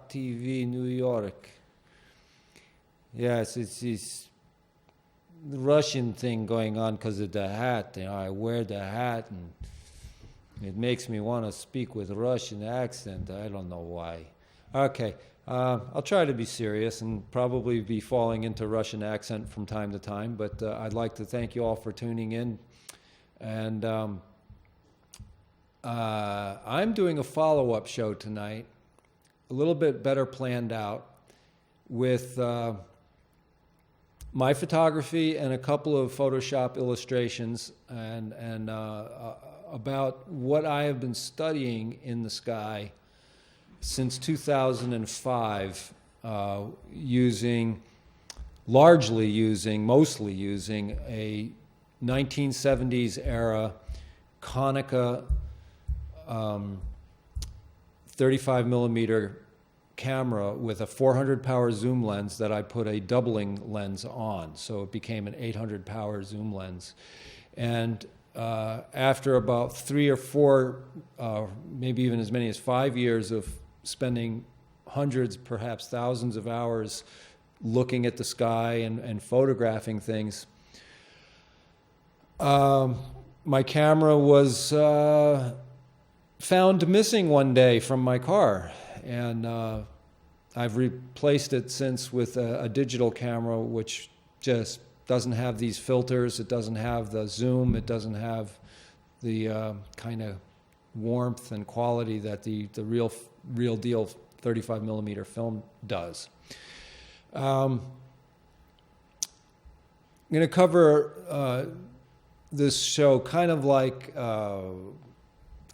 Woodstock TV, New York. Yes, it's this Russian thing going on because of the hat. You know, I wear the hat, and it makes me want to speak with a Russian accent. I don't know why. Okay, I'll try to be serious and probably be falling into Russian accent from time to time, but I'd like to thank you all for tuning in. And I'm doing a follow-up show tonight, a little bit better planned out, with my photography and a couple of Photoshop illustrations, and about what I have been studying in the sky since 2005, mostly using a 1970s era Konica 35 millimeter camera with a 400 power zoom lens that I put a doubling lens on, so it became an 800 power zoom lens. And after about 3 or 4, maybe even as many as 5 years of spending hundreds, perhaps thousands of hours looking at the sky and photographing things, my camera was found missing one day from my car, and I've replaced it since with a digital camera, which just doesn't have these filters, it doesn't have the zoom, it doesn't have the kind of warmth and quality that the real deal 35 millimeter film does. I'm going to cover this show kind of like a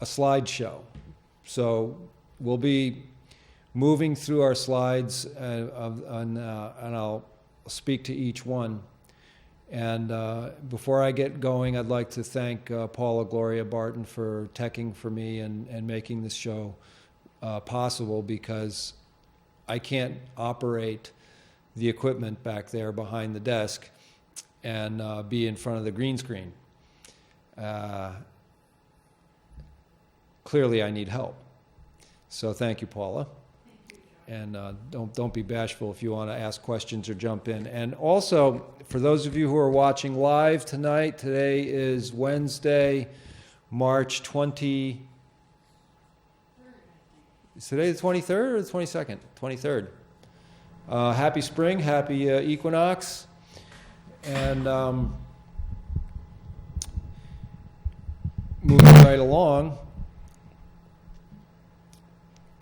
slideshow. So we'll be moving through our slides, and I'll speak to each one. And before I get going, I'd like to thank Paula Gloria Barton for teching for me and making this show possible, because I can't operate the equipment back there behind the desk and be in front of the green screen. Clearly, I need help. So thank you, Paula. And don't be bashful if you want to ask questions or jump in. And also, for those of you who are watching live tonight, today is Wednesday, March 20. Is today the 23rd or the 22nd? 23rd. Happy spring, happy Equinox. And moving right along,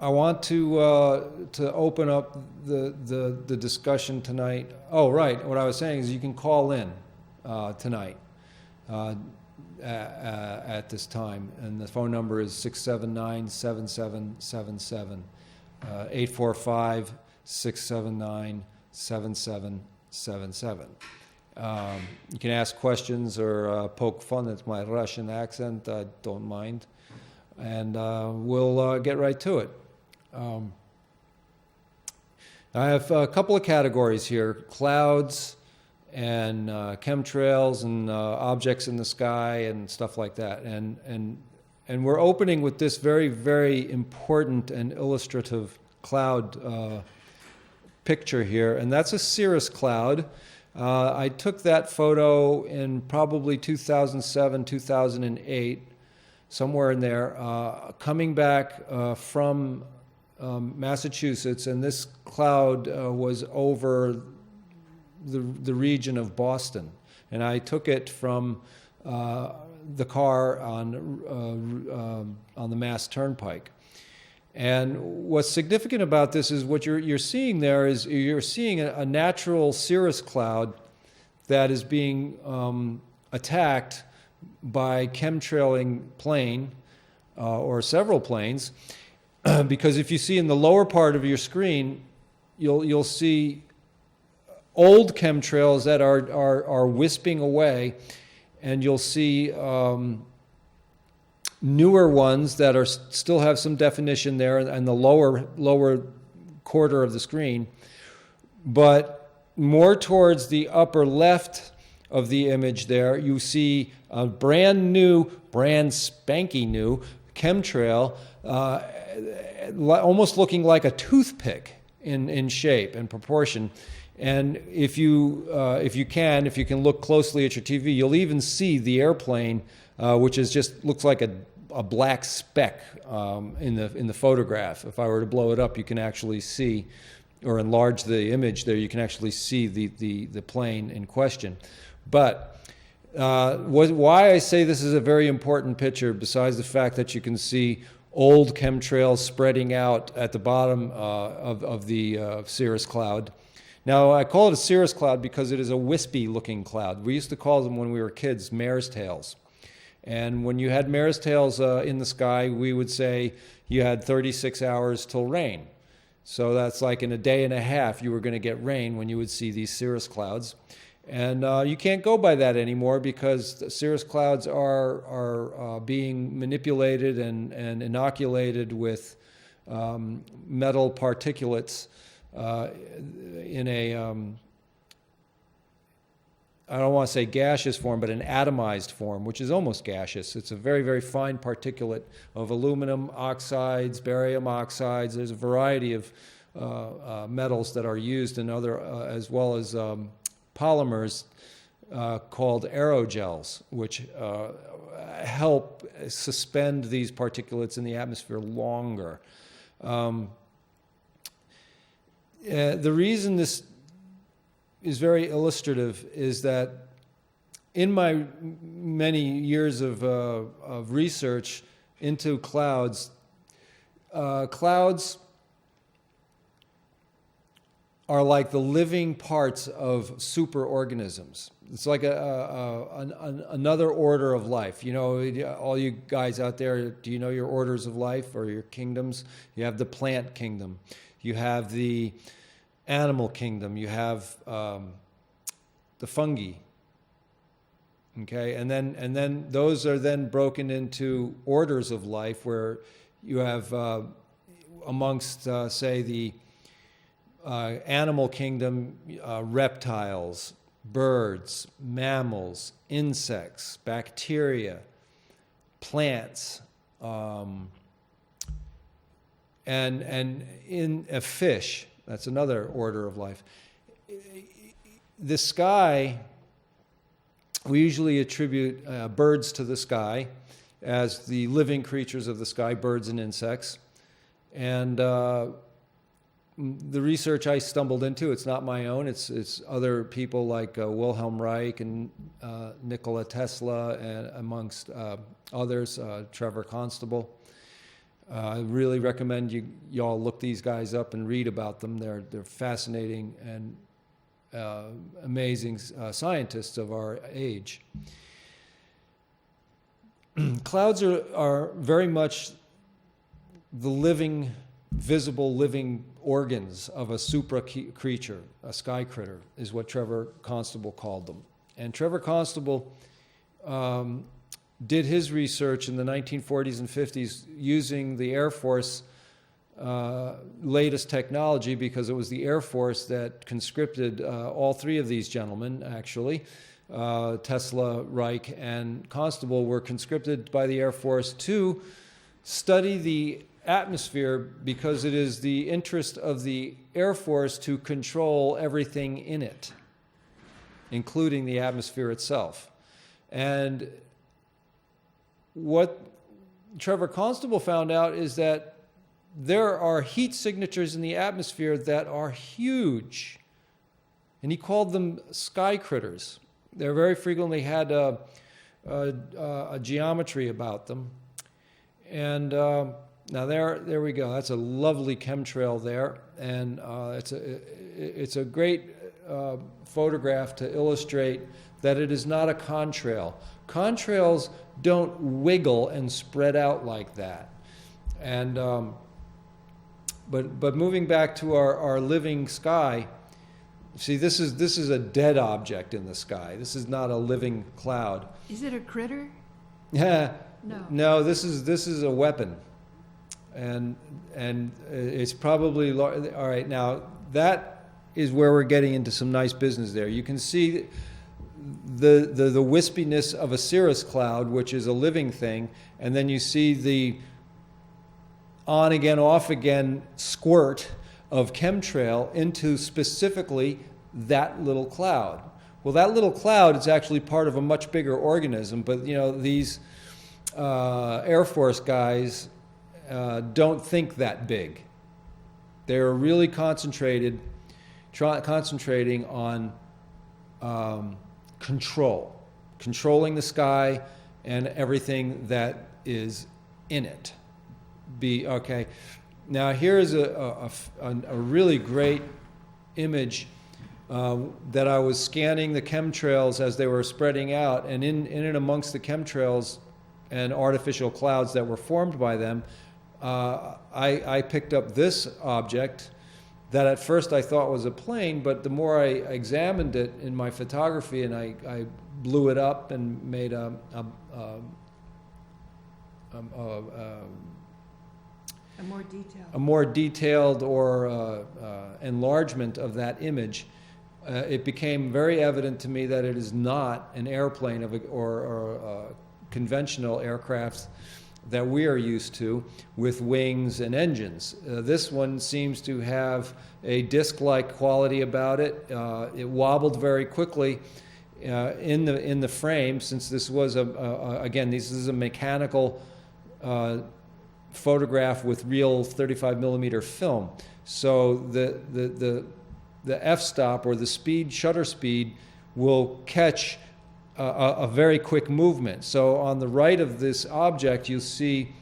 I want to open up the discussion tonight. Oh, right. What I was saying is you can call in tonight at this time, and the phone number is 679-7777, 845-679-7777. You can ask questions or poke fun at my Russian accent. I don't mind, and we'll get right to it. I have a couple of categories here: clouds and chemtrails and objects in the sky and stuff like that. And we're opening with this very, very important and illustrative cloud picture here, and that's a cirrus cloud. I took that photo in probably 2007, 2008, somewhere in there, coming back from Massachusetts, and this cloud was over the region of Boston, and I took it from the car on the Mass Turnpike. And what's significant about this is what you're seeing there is you're seeing a natural cirrus cloud that is being attacked by chemtrailing plane or several planes. Because if you see in the lower part of your screen, you'll see old chemtrails that are wisping away, and you'll see newer ones that are still have some definition there and the lower quarter of the screen. But more towards the upper left of the image there, you see a brand spanky new chemtrail, almost looking like a toothpick in shape and proportion. And if you can look closely at your TV, you'll even see the airplane, which is just looks like a black speck in the photograph. If I were to blow it up, you can actually see, or enlarge the image there, you can actually see the plane in question. But why I say this is a very important picture, besides the fact that you can see old chemtrails spreading out at the bottom of the cirrus cloud. Now, I call it a cirrus cloud because it is a wispy-looking cloud. We used to call them, when we were kids, mare's tails. And when you had mare's tails in the sky, we would say you had 36 hours till rain. So that's like in a day and a half you were going to get rain when you would see these cirrus clouds. And you can't go by that anymore, because the cirrus clouds are being manipulated and inoculated with metal particulates in a, I don't want to say gaseous form, but an atomized form, which is almost gaseous. It's a very, very fine particulate of aluminum oxides, barium oxides. There's a variety of metals that are used in other, as well as polymers called aerogels, which help suspend these particulates in the atmosphere longer. The reason this is very illustrative is that in my many years of research into clouds, clouds are like the living parts of superorganisms. It's like another order of life. You know, all you guys out there, do you know your orders of life or your kingdoms? You have the plant kingdom. You have the animal kingdom. You have the fungi. Okay, and then those are then broken into orders of life, where you have amongst say the animal kingdom, reptiles, birds, mammals, insects, bacteria, plants, and in a fish. That's another order of life. The sky, we usually attribute birds to the sky as the living creatures of the sky, birds and insects. And the research I stumbled into, it's not my own, it's other people like Wilhelm Reich and Nikola Tesla, and amongst others, Trevor Constable. I really recommend y'all look these guys up and read about them. They're fascinating and amazing scientists of our age. Clouds are very much the living, visible living organs of a supra creature, a sky critter, is what Trevor Constable called them. And Trevor Constable did his research in the 1940s and 50s using the Air Force latest technology, because it was the Air Force that conscripted all three of these gentlemen, actually. Tesla, Reich, and Constable were conscripted by the Air Force to study the atmosphere, because it is the interest of the Air Force to control everything in it, including the atmosphere itself. And what Trevor Constable found out is that there are heat signatures in the atmosphere that are huge. And he called them sky critters. They very frequently had a geometry about them. And now there we go. That's a lovely chemtrail there. And it's a great photograph to illustrate that it is not a contrail. Contrails don't wiggle and spread out like that. And but moving back to our living sky, see, this is a dead object in the sky. This is not a living cloud. Is it a critter? Yeah. No. No, this is a weapon, and it's probably all right. Now that is where we're getting into some nice business there. You can see the wispiness of a cirrus cloud, which is a living thing, and then you see the on again, off again squirt of chemtrail into specifically that little cloud. Well, that little cloud is actually part of a much bigger organism, but you know, these Air Force guys don't think that big. They're really concentrating on controlling the sky and everything that is in it. Okay. Now here's a really great image that I was scanning the chemtrails as they were spreading out, and in and amongst the chemtrails and artificial clouds that were formed by them, I picked up this object that at first I thought was a plane, but the more I examined it in my photography and I blew it up and made a more detailed or enlargement of that image, it became very evident to me that it is not an airplane or conventional aircraft that we are used to with wings and engines. This one seems to have a disc-like quality about it. It wobbled very quickly in the frame, since this was again, this is a mechanical photograph with real 35 millimeter film. So the f-stop, or the shutter speed, will catch a very quick movement. So on the right of this object, you'll see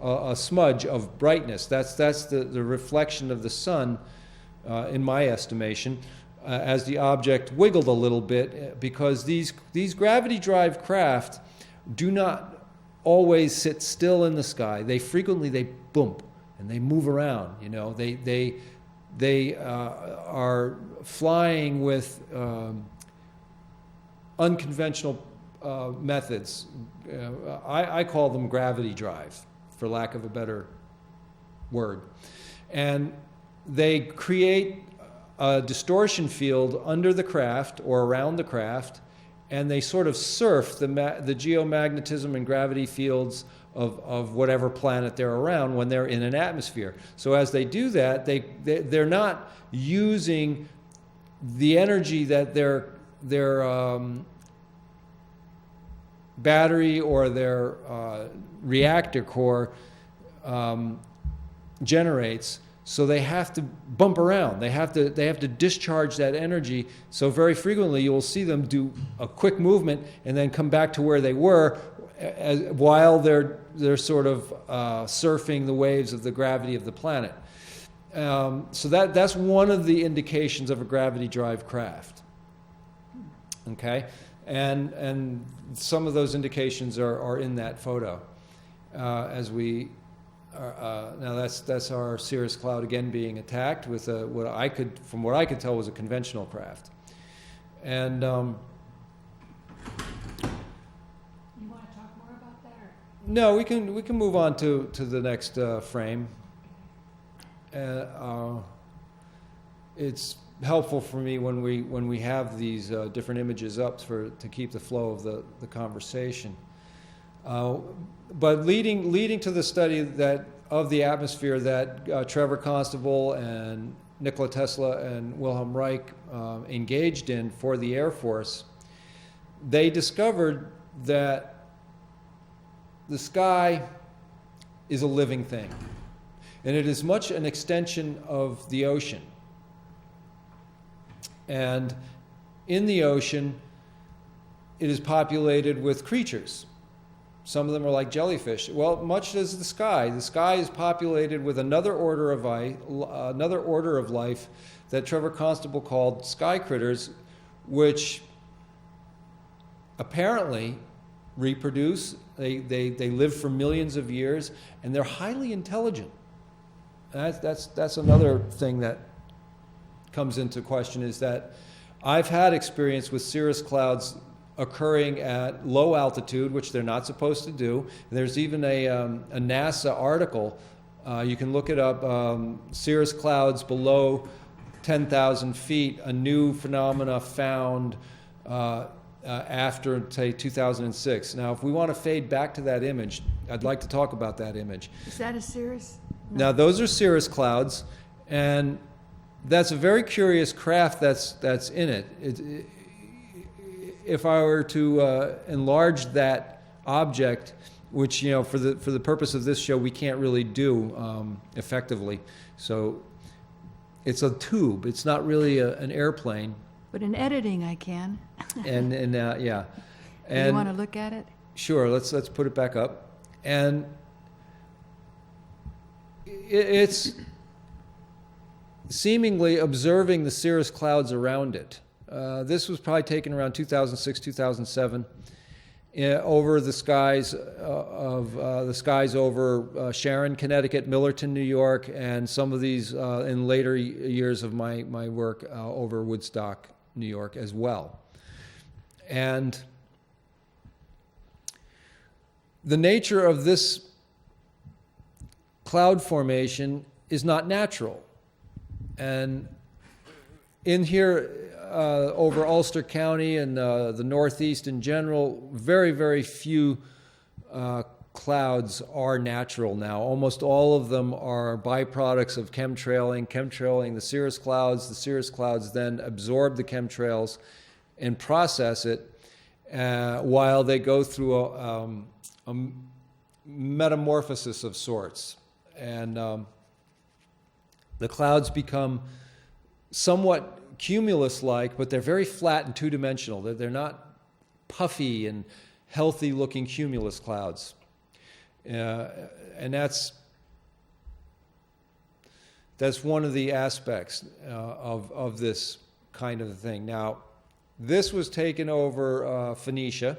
a smudge of brightness. That's the reflection of the sun, in my estimation, as the object wiggled a little bit, because these gravity drive craft do not always sit still in the sky. They frequently bump and they move around. You know, they are flying with unconventional methods. I call them gravity drive, for lack of a better word. And they create a distortion field under the craft or around the craft, and they sort of surf the geomagnetism and gravity fields of whatever planet they're around when they're in an atmosphere. So as they do that, they're not using the energy that their battery or their reactor core generates. So they have to bump around. They have to discharge that energy. So very frequently you will see them do a quick movement and then come back to where they were, while they're sort of surfing the waves of the gravity of the planet. So that's one of the indications of a gravity drive craft. Okay, and some of those indications are in that photo. As we now that's our Cirrus cloud again being attacked with what I could tell was a conventional craft. And you want to talk more about that? No, we can move on to the next frame. It's helpful for me when we have these different images up to keep the flow of the conversation. But leading to the study of the atmosphere that Trevor Constable and Nikola Tesla and Wilhelm Reich engaged in for the Air Force, they discovered that the sky is a living thing, and it is much an extension of the ocean. And in the ocean, it is populated with creatures. Some of them are like jellyfish. Well, much as the sky. The sky is populated with another order of life that Trevor Constable called sky critters, which apparently reproduce. They live for millions of years, and they're highly intelligent. And that's another thing that comes into question, is that I've had experience with cirrus clouds occurring at low altitude, which they're not supposed to do. And there's even a NASA article, you can look it up, cirrus clouds below 10,000 feet, a new phenomena found after, say, 2006. Now, if we want to fade back to that image, I'd like to talk about that image. Is that a cirrus? Now those are cirrus clouds, and that's a very curious craft that's in it. If I were to enlarge that object, which for the purpose of this show we can't really do effectively, so it's a tube. It's not really an airplane. But in editing, I can. And yeah. And you want to look at it? Sure. Let's put it back up. And it's seemingly observing the cirrus clouds around it. This was probably taken around 2006, 2007, over the skies over Sharon, Connecticut, Millerton, New York, and some of these in later years of my work over Woodstock, New York as well. And the nature of this cloud formation is not natural. And in here, over Ulster County and the Northeast in general, very, very few clouds are natural now. Almost all of them are byproducts of chemtrailing the cirrus clouds. The cirrus clouds then absorb the chemtrails and process it while they go through a metamorphosis of sorts. And the clouds become somewhat cumulus-like, but they're very flat and two-dimensional. They're not puffy and healthy-looking cumulus clouds. And that's one of the aspects of this kind of thing. Now, this was taken over Phoenicia,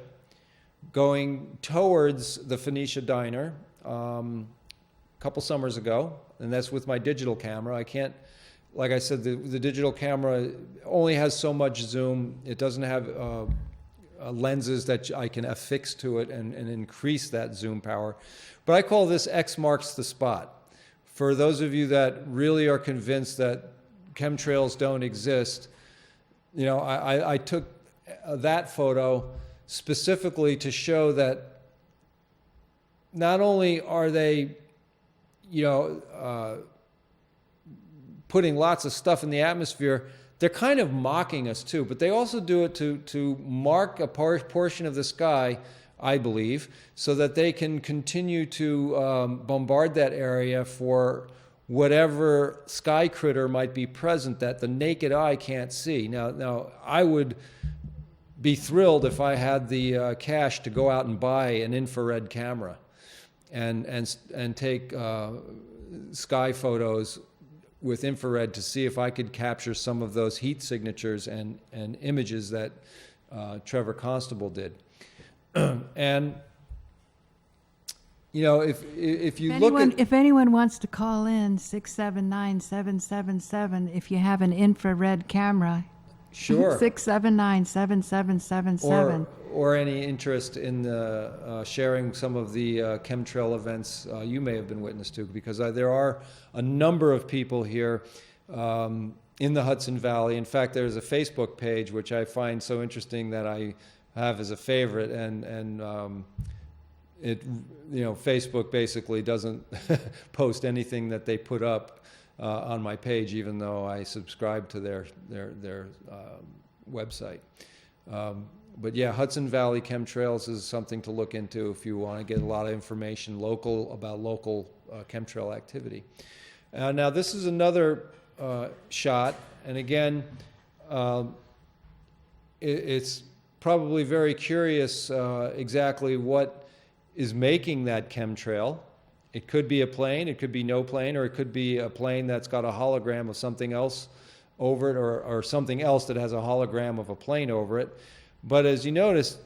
going towards the Phoenicia Diner a couple summers ago, and that's with my digital camera. I can't, like I said, the digital camera only has so much zoom. It doesn't have lenses that I can affix to it and increase that zoom power. But I call this X marks the spot. For those of you that really are convinced that chemtrails don't exist, I took that photo specifically to show that not only are they, putting lots of stuff in the atmosphere, they're kind of mocking us too, but they also do it to mark a portion of the sky, I believe, so that they can continue to bombard that area for whatever sky critter might be present that the naked eye can't see. Now I would be thrilled if I had the cash to go out and buy an infrared camera and take sky photos with infrared to see if I could capture some of those heat signatures and images that Trevor Constable did. And if you look at, if anyone wants to call in 679-7777, if you have an infrared camera, sure, 679-7777. Or any interest in sharing some of the chemtrail events you may have been witness to, because there are a number of people here in the Hudson Valley. In fact, there's a Facebook page which I find so interesting that I have as a favorite, and Facebook basically doesn't post anything that they put up on my page, even though I subscribe to their website. But yeah, Hudson Valley chemtrails is something to look into if you want to get a lot of information about local chemtrail activity. Now this is another shot, and again, it's probably very curious exactly what is making that chemtrail. It could be a plane, it could be no plane, or it could be a plane that's got a hologram of something else over it, or something else that has a hologram of a plane over it. But as you notice,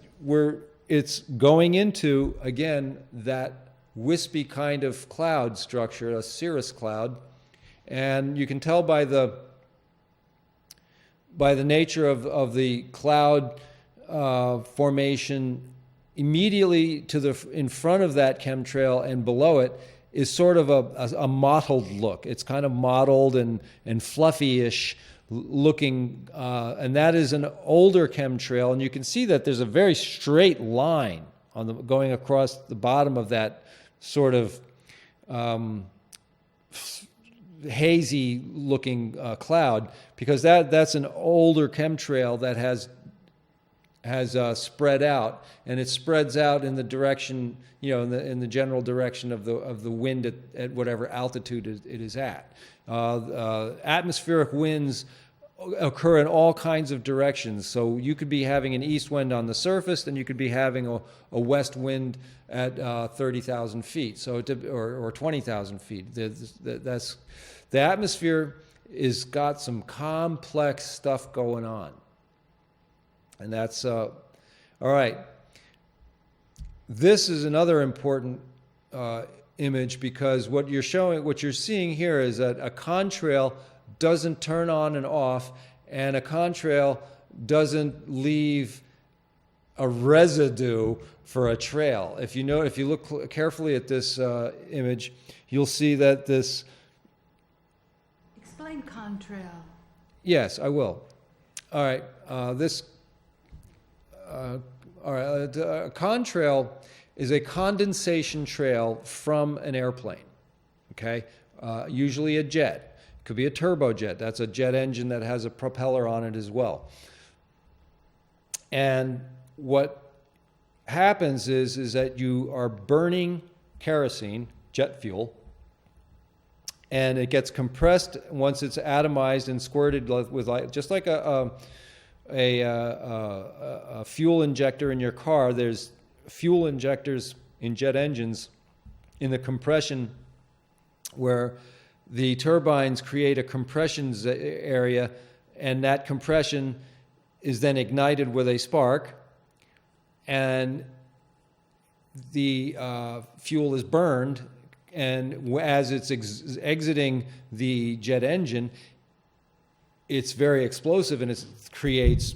it's going into, again, that wispy kind of cloud structure, a cirrus cloud. And you can tell by the nature of the cloud formation immediately in front of that chemtrail and below it is sort of a mottled look. It's kind of mottled and fluffy-ish looking, and that is an older chemtrail, and you can see that there's a very straight line going across the bottom of that sort of hazy looking cloud, because that's an older chemtrail that has spread out, and it spreads out in the direction, in the general direction of the wind at whatever altitude it is at. Atmospheric winds occur in all kinds of directions. So you could be having an east wind on the surface, and you could be having a west wind at 30,000 feet, or 20,000 feet. The atmosphere is got some complex stuff going on. And that's all right. This is another important image, because what you're seeing here is that a contrail doesn't turn on and off, and a contrail doesn't leave a residue for a trail. If you look carefully at this image, you'll see that this. Explain contrail. Yes, I will. All right. A contrail is a condensation trail from an airplane. Okay, usually a jet. It could be a turbojet. That's a jet engine that has a propeller on it as well. And what happens is that you are burning kerosene, jet fuel, and it gets compressed once it's atomized and squirted with just like a fuel injector in your car. There's fuel injectors in jet engines in the compression, where the turbines create a compression area, and that compression is then ignited with a spark, and the fuel is burned, and as it's exiting the jet engine, it's very explosive, and it creates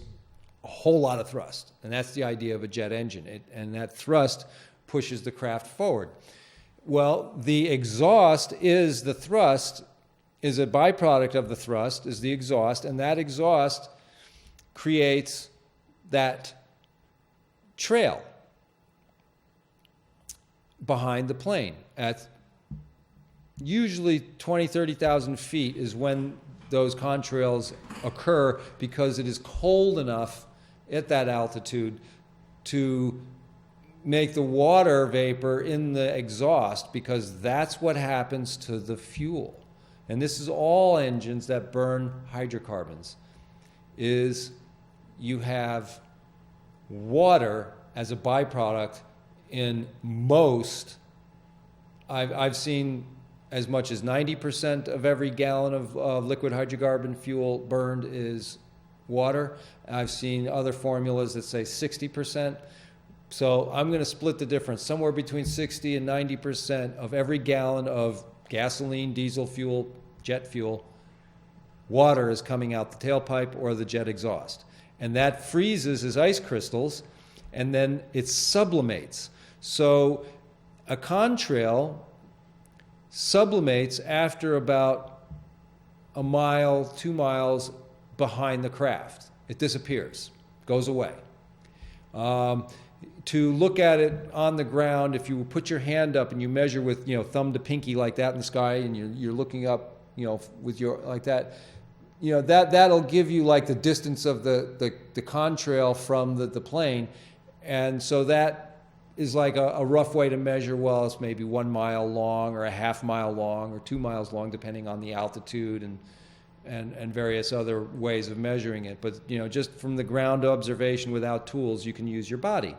a whole lot of thrust. And that's the idea of a jet engine. And that thrust pushes the craft forward. Well, the exhaust is the thrust, is a byproduct of the thrust, is the exhaust, and that exhaust creates that trail behind the plane. At usually 20, 30,000 feet is when those contrails occur, because it is cold enough at that altitude to make the water vapor in the exhaust, because that's what happens to the fuel. And this is all engines that burn hydrocarbons, is you have water as a byproduct in most. I've seen as much as 90% of every gallon of liquid hydrocarbon fuel burned is water. I've seen other formulas that say 60%. So I'm going to split the difference. Somewhere between 60 and 90% of every gallon of gasoline, diesel fuel, jet fuel, water is coming out the tailpipe or the jet exhaust. And that freezes as ice crystals, and then it sublimates. So a contrail sublimates after about a mile, 2 miles behind the craft. It disappears, goes away. To look at it on the ground, if you put your hand up and you measure with thumb to pinky like that in the sky, and you're looking up with your like that, that'll give you like the distance of the contrail from the plane. And so that is like a rough way to measure, well, it's maybe 1 mile long or a half mile long or 2 miles long, depending on the altitude and various other ways of measuring it. But just from the ground observation without tools, you can use your body,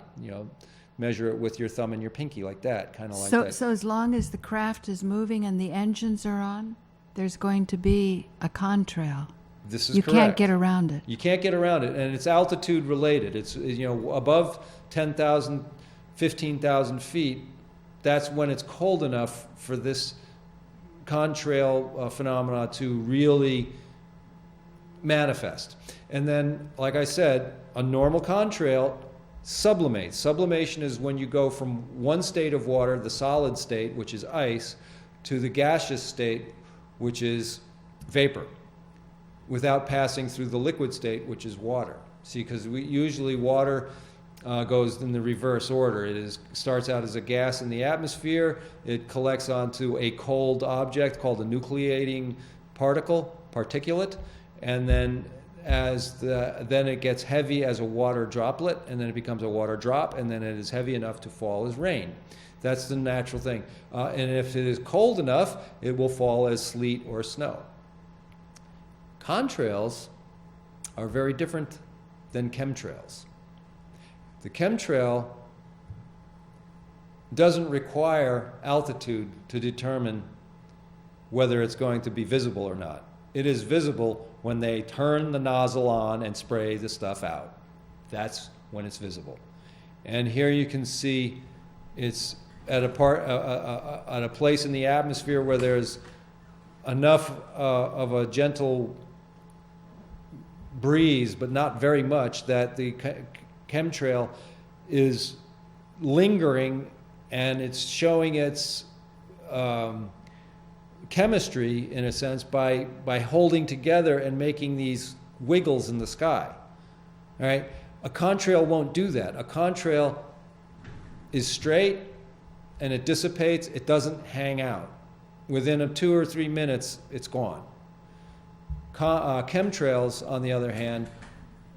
measure it with your thumb and your pinky like that, kind of like that. So as long as the craft is moving and the engines are on, there's going to be a contrail. This is you correct. Can't get around it. You can't get around it, and it's altitude related. It's above 10,000, 15,000 feet. That's when it's cold enough for this contrail phenomena to really manifest. And then, like I said, a normal contrail sublimates. Sublimation is when you go from one state of water, the solid state, which is ice, to the gaseous state, which is vapor, without passing through the liquid state, which is water. See, because usually water goes in the reverse order. Starts out as a gas in the atmosphere. It collects onto a cold object called a nucleating particulate, and then then it gets heavy as a water droplet, and then it becomes a water drop, and then it is heavy enough to fall as rain. That's the natural thing. And if it is cold enough, it will fall as sleet or snow. Contrails are very different than chemtrails. The chemtrail doesn't require altitude to determine whether it's going to be visible or not. It is visible when they turn the nozzle on and spray the stuff out. That's when it's visible. And here you can see it's at a place in the atmosphere where there's enough of a gentle breeze, but not very much, that the chemtrail is lingering, and it's showing its chemistry, in a sense, by holding together and making these wiggles in the sky. All right? A contrail won't do that. A contrail is straight, and it dissipates. It doesn't hang out. Within 2 or 3 minutes, it's gone. Chemtrails, on the other hand,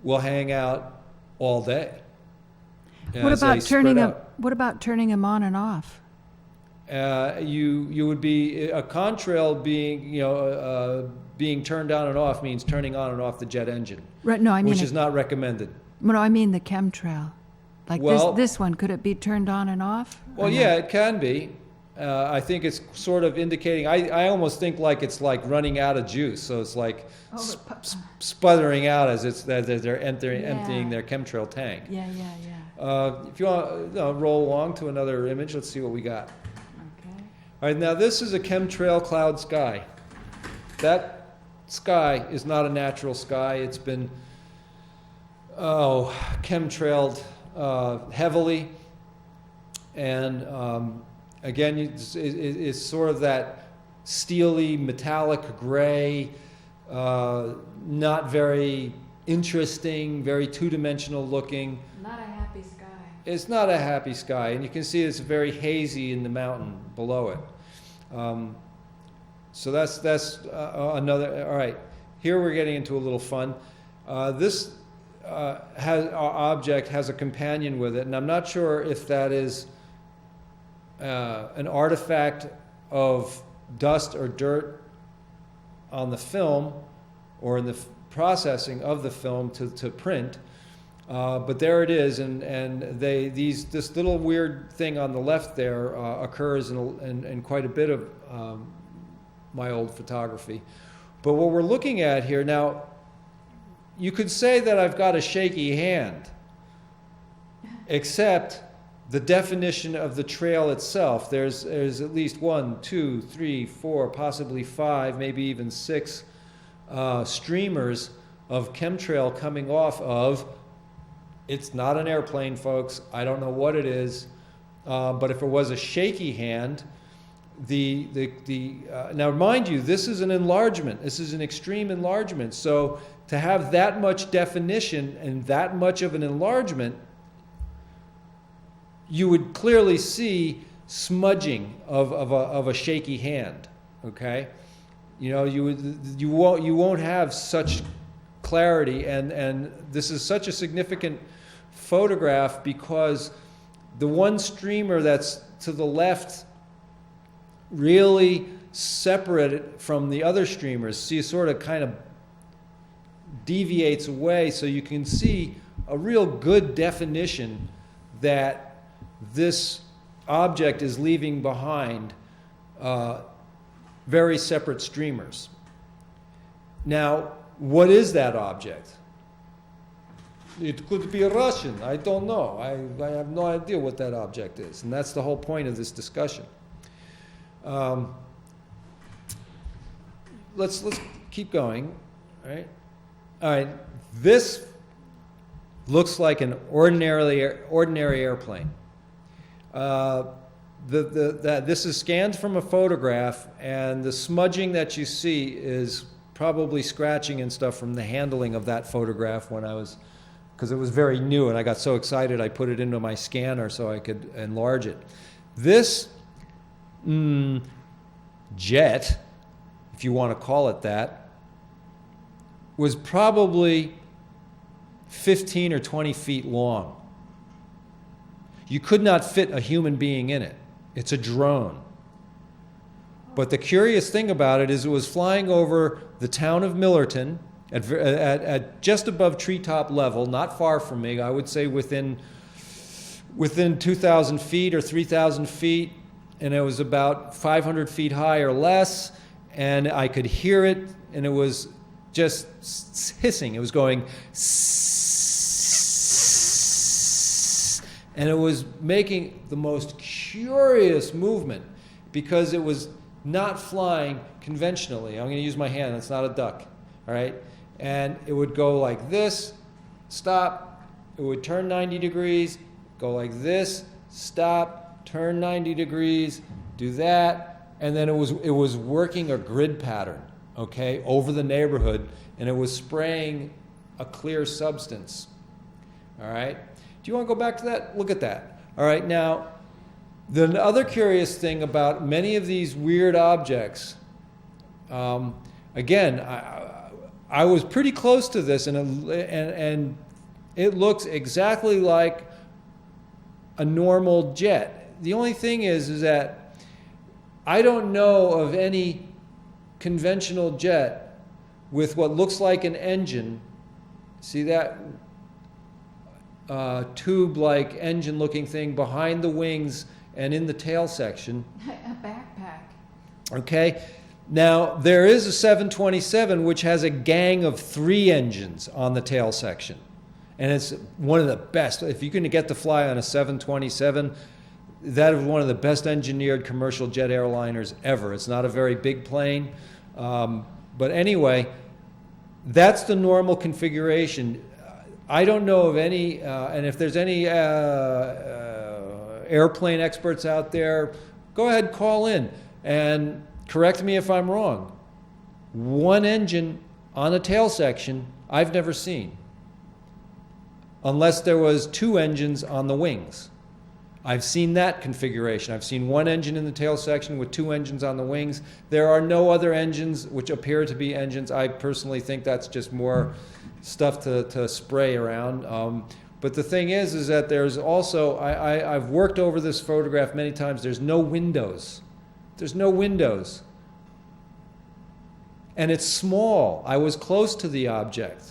will hang out all day. What about turning them on and off? You would be a contrail being turned on and off means turning on and off the jet engine, Right? No, I mean which is not recommended. No, I mean the chemtrail. Like this one, could it be turned on and off? Well, yeah, it can be. I think it's sort of indicating. I almost think like it's like running out of juice, so it's like sputtering out as they're emptying their chemtrail tank. Yeah. If you want to roll along to another image, let's see what we got. Okay. All right, now this is a chemtrail cloud sky. That sky is not a natural sky. It's been chemtrailed heavily, and again, it's sort of that steely, metallic gray, not very interesting, very two-dimensional looking. Not a happy sky. It's not a happy sky, and you can see it's very hazy in the mountain below it. So that's another. All right, here we're getting into a little fun. This our object has a companion with it, and I'm not sure if that is an artifact of dust or dirt on the film or in the processing of the film to print. But there it is, and this little weird thing on the left there occurs in quite a bit of my old photography. But what we're looking at here now, you could say that I've got a shaky hand, except the definition of the trail itself. There's at least 1, 2, 3, 4, possibly 5, maybe even 6 streamers of chemtrail coming off of. It's not an airplane, folks. I don't know what it is, but if it was a shaky hand, now mind you, this is an enlargement. This is an extreme enlargement. So to have that much definition and that much of an enlargement, you would clearly see smudging of a shaky hand. Okay, you won't have such clarity, and this is such a significant photograph because the one streamer that's to the left really separated from the other streamers. So you sort of kind of deviates away, so you can see a real good definition that this object is leaving behind very separate streamers. Now, what is that object? It could be a Russian. I don't know. I have no idea what that object is, and that's the whole point of this discussion. Let's keep going. All right. This looks like an ordinary airplane. This is scanned from a photograph, and the smudging that you see is probably scratching and stuff from the handling of that photograph when I was because it was very new, and I got so excited I put it into my scanner so I could enlarge it. This jet, if you want to call it that, was probably 15 or 20 feet long. You could not fit a human being in it. It's a drone. But the curious thing about it is it was flying over the town of Millerton at just above treetop level, not far from me. I would say within 2,000 feet or 3,000 feet, and it was about 500 feet high or less, and I could hear it, and it was just hissing. It was going, and it was making the most curious movement because it was not flying conventionally. I'm going to use my hand. That's not a duck. All right? And it would go like this, stop. It would turn 90 degrees, go like this, stop, turn 90 degrees, do that. And then it was working a grid pattern, okay, over the neighborhood, and it was spraying a clear substance. All right? Do you want to go back to that? Look at that. All right, now, the other curious thing about many of these weird objects, again, I was pretty close to this, and it looks exactly like a normal jet. The only thing is that I don't know of any conventional jet with what looks like an engine. See that tube-like engine-looking thing behind the wings and in the tail section. A backpack. Okay. Now, there is a 727 which has a gang of 3 engines on the tail section. And it's one of the best. If you can get to fly on a 727, that is one of the best engineered commercial jet airliners ever. It's not a very big plane. But anyway, that's the normal configuration. I don't know of any, and if there's any airplane experts out there, go ahead, call in and correct me if I'm wrong. One engine on the tail section I've never seen, unless there was 2 engines on the wings. I've seen that configuration. I've seen 1 engine in the tail section with 2 engines on the wings. There are no other engines which appear to be engines. I personally think that's just more stuff to spray around. But the thing is that there's also, I've worked over this photograph many times, there's no windows. There's no windows. And it's small. I was close to the object.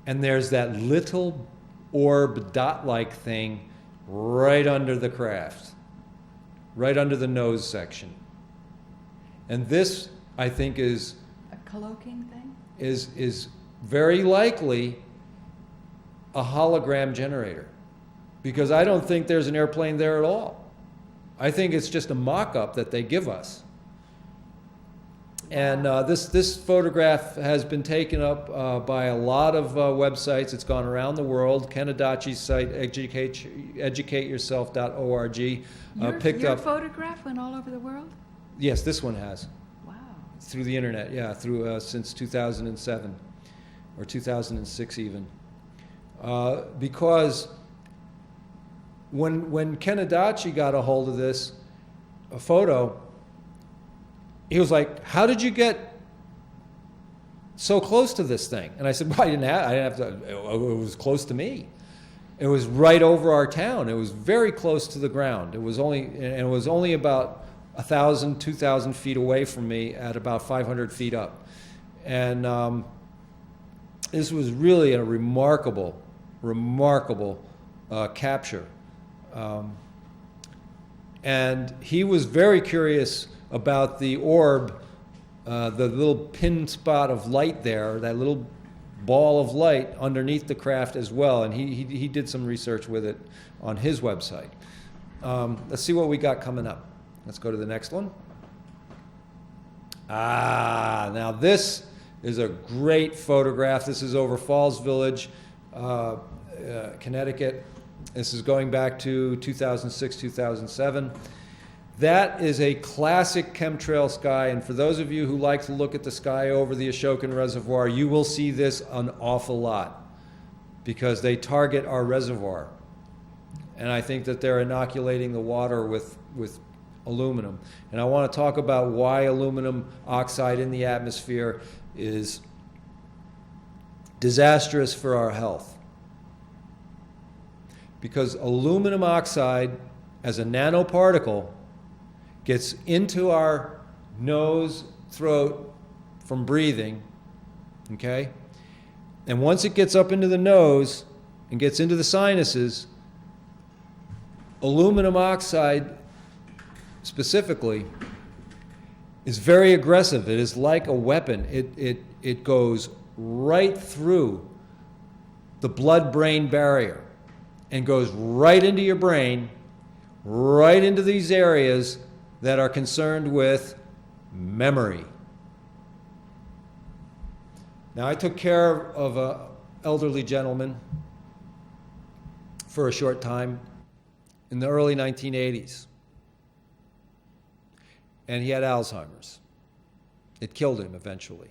And there's that little orb dot-like thing right under the craft, right under the nose section. And this, I think, is a cloaking thing? Is very likely a hologram generator, because I don't think there's an airplane there at all. I think it's just a mock-up that they give us. And this photograph has been taken up by a lot of websites. It's gone around the world. Ken Adachi's site, educateyourself.org, Your photograph went all over the world? Yes, this one has. Wow. Through the internet, yeah, through since 2007 or 2006 even. Because when Ken Adachi got a hold of this photo, he was like, "How did you get so close to this thing?" And I said, "Well, I didn't have to. It was close to me. It was right over our town. It was very close to the ground. It was only about 1,000, 2,000 feet away from me at about 500 feet up. And this was really a remarkable capture. And he was very curious about the orb, the little pin spot of light there, that little ball of light underneath the craft as well. And he did some research with it on his website. Let's see what we got coming up. Let's go to the next one. Now this is a great photograph. This is over Falls Village, Connecticut. This is going back to 2006, 2007. That is a classic chemtrail sky, and for those of you who like to look at the sky over the Ashokan Reservoir, you will see this an awful lot because they target our reservoir. And I think that they're inoculating the water with aluminum. And I want to talk about why aluminum oxide in the atmosphere is disastrous for our health. Because aluminum oxide as a nanoparticle gets into our nose, throat from breathing, okay? And once it gets up into the nose and gets into the sinuses, aluminum oxide specifically is very aggressive. It is like a weapon. It goes right through the blood-brain barrier and goes right into your brain, right into these areas that are concerned with memory. Now, I took care of an elderly gentleman for a short time in the early 1980s. And he had Alzheimer's. It killed him eventually.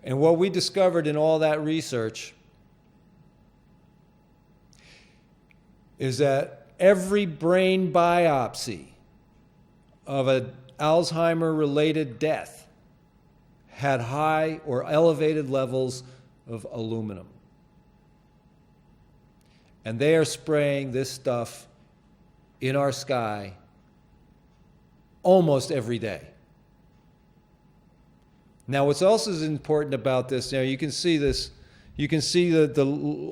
And what we discovered in all that research is that every brain biopsy of an Alzheimer-related death had high or elevated levels of aluminum. And they are spraying this stuff in our sky almost every day. Now, what's also important about this, you can see this, you can see the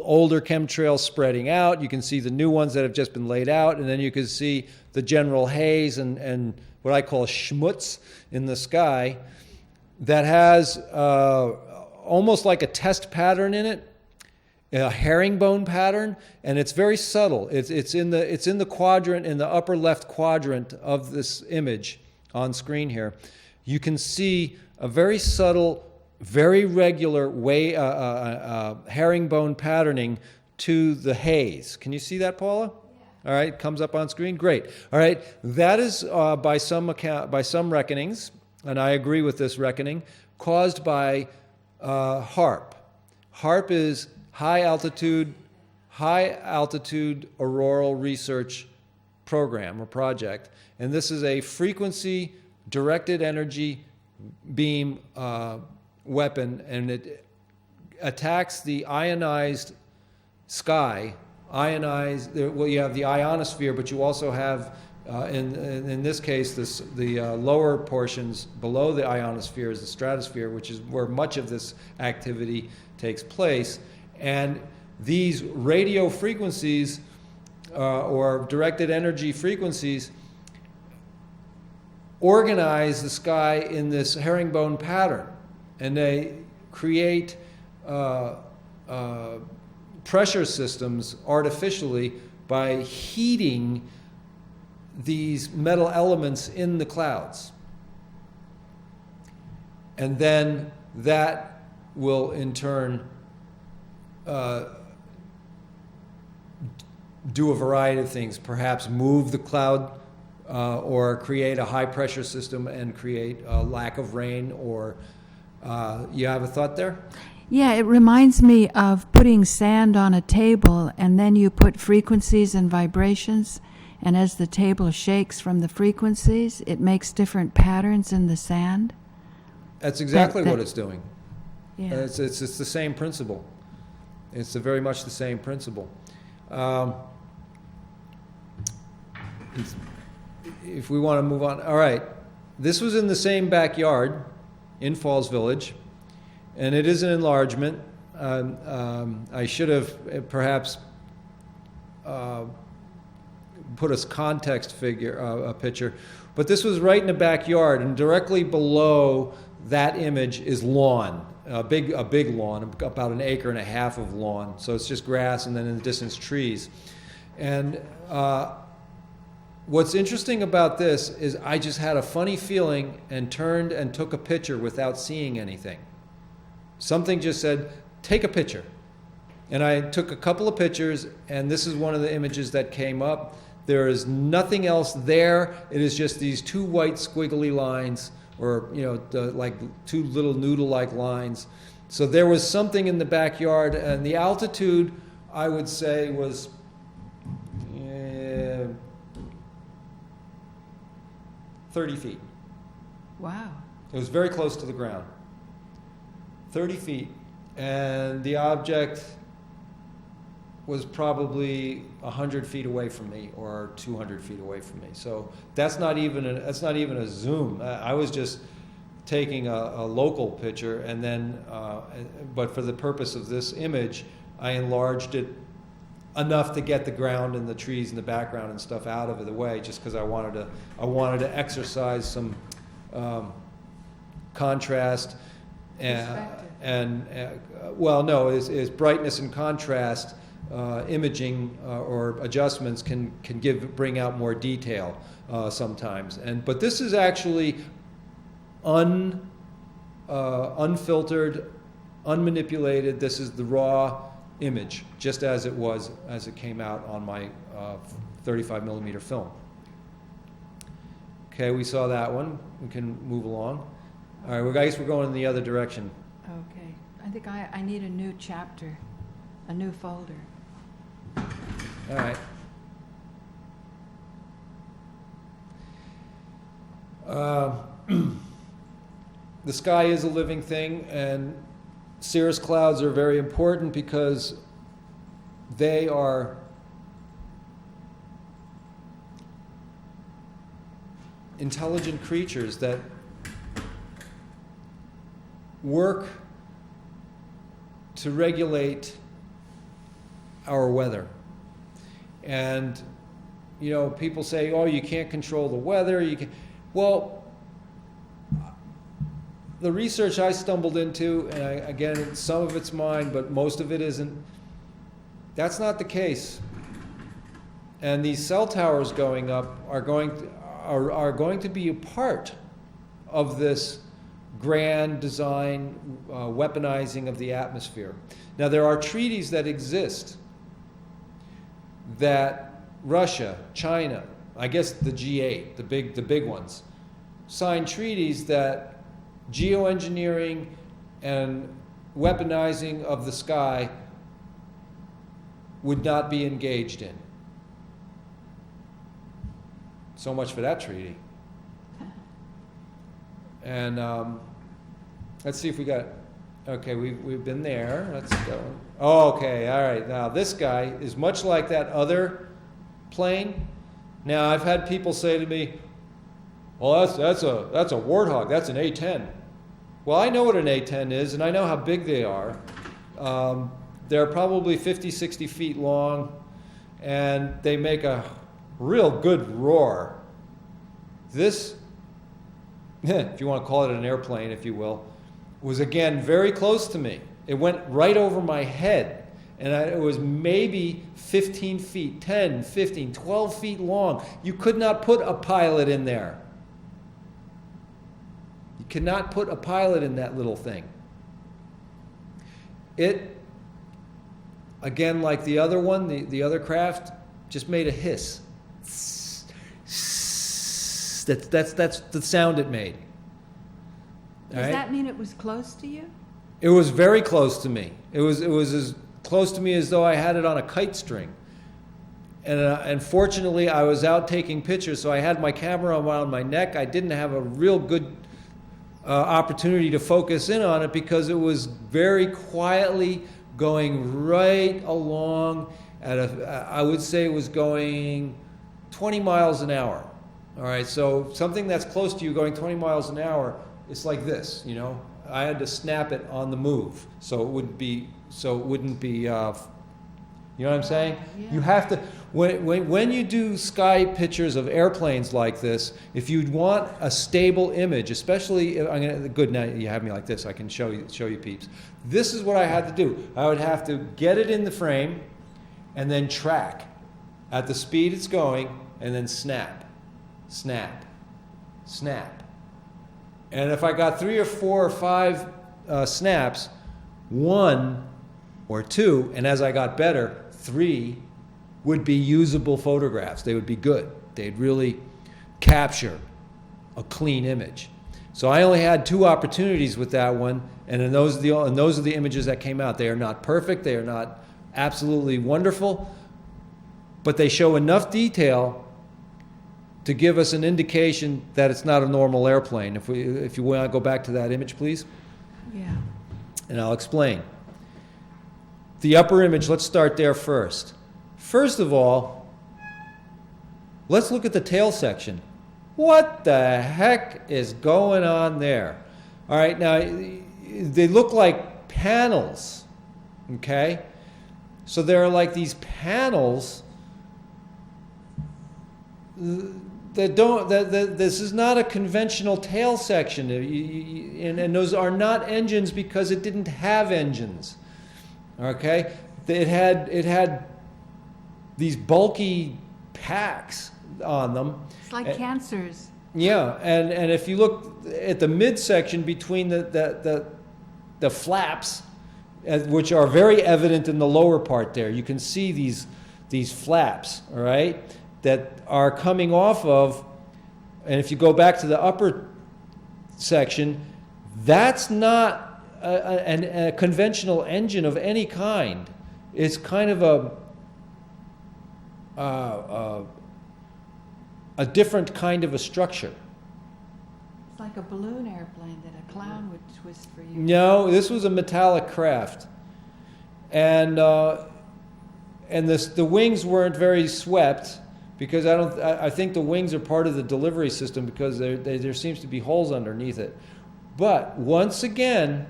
older chemtrails spreading out, you can see the new ones that have just been laid out, and then you can see the general haze and what I call schmutz in the sky that has almost like a test pattern in it, a herringbone pattern, and it's very subtle. It's in the quadrant, in the upper left quadrant of this image on screen here. You can see a very subtle, very regular way herringbone patterning to the haze. Can you see that, Paula? Yeah. All right, comes up on screen. Great. All right, that is by some reckonings, and I agree with this reckoning, caused by HAARP. HAARP is high altitude auroral research program or project, and this is a frequency directed energy beam weapon, and it attacks the ionized sky. Ionized, well, you have the ionosphere, but you also have in this case the lower portions below the ionosphere is the stratosphere, which is where much of this activity takes place. And these radio frequencies or directed energy frequencies organize the sky in this herringbone pattern, and they create pressure systems artificially by heating these metal elements in the clouds. And then that will in turn do a variety of things, perhaps move the cloud or create a high pressure system and create a lack of rain, or you have a thought there? Yeah, it reminds me of putting sand on a table, and then you put frequencies and vibrations, and as the table shakes from the frequencies, it makes different patterns in the sand. That's exactly what it's doing. Yeah. It's the same principle. It's very much the same principle. If we want to move on, all right. This was in the same backyard in Falls Village, and it is an enlargement. I should have perhaps put a context figure, a picture, but this was right in the backyard, and directly below that image is lawn, a big lawn, about 1.5 acres of lawn. So it's just grass, and then in the distance trees. And what's interesting about this is I just had a funny feeling and turned and took a picture without seeing anything. Something just said, take a picture. And I took a couple of pictures, and this is one of the images that came up. There is nothing else there. It is just these two white squiggly lines, or like two little noodle-like lines. So there was something in the backyard, and the altitude, I would say, was 30 feet. Wow. It was very close to the ground. 30 feet. And the object was probably 100 feet away from me, or 200 feet away from me. So that's not even a zoom. I was just taking a local picture, and then, but for the purpose of this image, I enlarged it enough to get the ground and the trees in the background and stuff out of the way, just because I wanted to exercise some contrast and is brightness and contrast. Imaging or adjustments can bring out more detail sometimes. But this is actually unfiltered, unmanipulated. This is the raw image, just as it came out on my 35 millimeter film. Okay, we saw that one. We can move along. All right, well, I guess we're going in the other direction. Okay. I think I need a new chapter, a new folder. All right. The sky is a living thing, and cirrus clouds are very important because they are intelligent creatures that work to regulate our weather. And people say, oh, you can't control the weather. Well, the research I stumbled into, and again, some of it's mine, but most of it isn't, that's not the case. And these cell towers going up are going to be a part of this grand design weaponizing of the atmosphere. Now, there are treaties that exist that Russia, China, I guess the G8, the big ones, signed treaties that geoengineering and weaponizing of the sky would not be engaged in. So much for that treaty. And let's see if we got, okay, we've been there. Let's go. Oh, okay, all right. Now this guy is much like that other plane. Now I've had people say to me, well, that's a Warthog, that's an A-10. Well, I know what an A-10 is, and I know how big they are. They're probably 50, 60 feet long, and they make a real good roar. This, if you want to call it an airplane, if you will, was again very close to me. It went right over my head, and it was maybe 15 feet, 10, 15, 12 feet long. You could not put a pilot in there. You cannot put a pilot in that little thing. It, again, like the other one, the other craft, just made a hiss. That's the sound it made. Does that mean it was close to you? It was very close to me. It was as close to me as though I had it on a kite string. And fortunately, I was out taking pictures, so I had my camera around my neck. I didn't have a real good opportunity to focus in on it because it was very quietly going right along at I would say it was going 20 miles an hour. All right, so something that's close to you going 20 miles an hour, it's like this, I had to snap it on the move, so it wouldn't be, you know what I'm saying? Yeah. You have to, when you do sky pictures of airplanes like this, if you want a stable image, especially, good, now you have me like this, I can show you peeps. This is what I had to do. I would have to get it in the frame and then track at the speed it's going and then snap, snap, snap. And if I got 3 or 4 or 5 snaps, 1 or 2, and as I got better, 3, would be usable photographs. They would be good. They'd really capture a clean image. So I only had 2 opportunities with that one, and those are the images that came out. They are not perfect. They are not absolutely wonderful, but they show enough detail to give us an indication that it's not a normal airplane. If you want to go back to that image, please. Yeah. And I'll explain. The upper image, let's start there first. First of all, let's look at the tail section. What the heck is going on there? All right, now they look like panels, okay? So there are like these panels this is not a conventional tail section, and those are not engines because it didn't have engines. Okay, it had these bulky packs on them. It's like cancers. Yeah, and if you look at the midsection between the flaps, which are very evident in the lower part there, you can see these flaps, all right, that are coming off of, and if you go back to the upper section, that's not a conventional engine of any kind. It's kind of a different kind of a structure. It's like a balloon airplane that a clown would twist for you. No, this was a metallic craft, and the wings weren't very swept, because I think the wings are part of the delivery system, because there seems to be holes underneath it. But once again,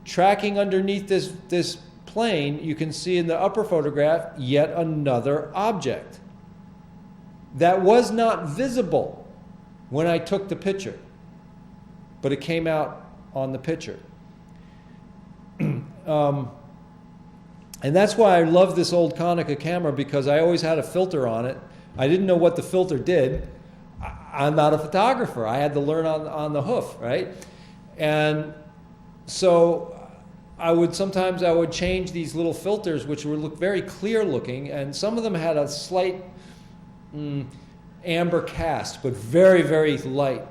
tracking underneath this plane, you can see in the upper photograph yet another object that was not visible when I took the picture, but it came out on the picture. And that's why I love this old Konica camera, because I always had a filter on it. I didn't know what the filter did. I'm not a photographer. I had to learn on the hoof, right? And so I would change these little filters, which would look very clear looking, and some of them had a slight amber cast, but very, very light,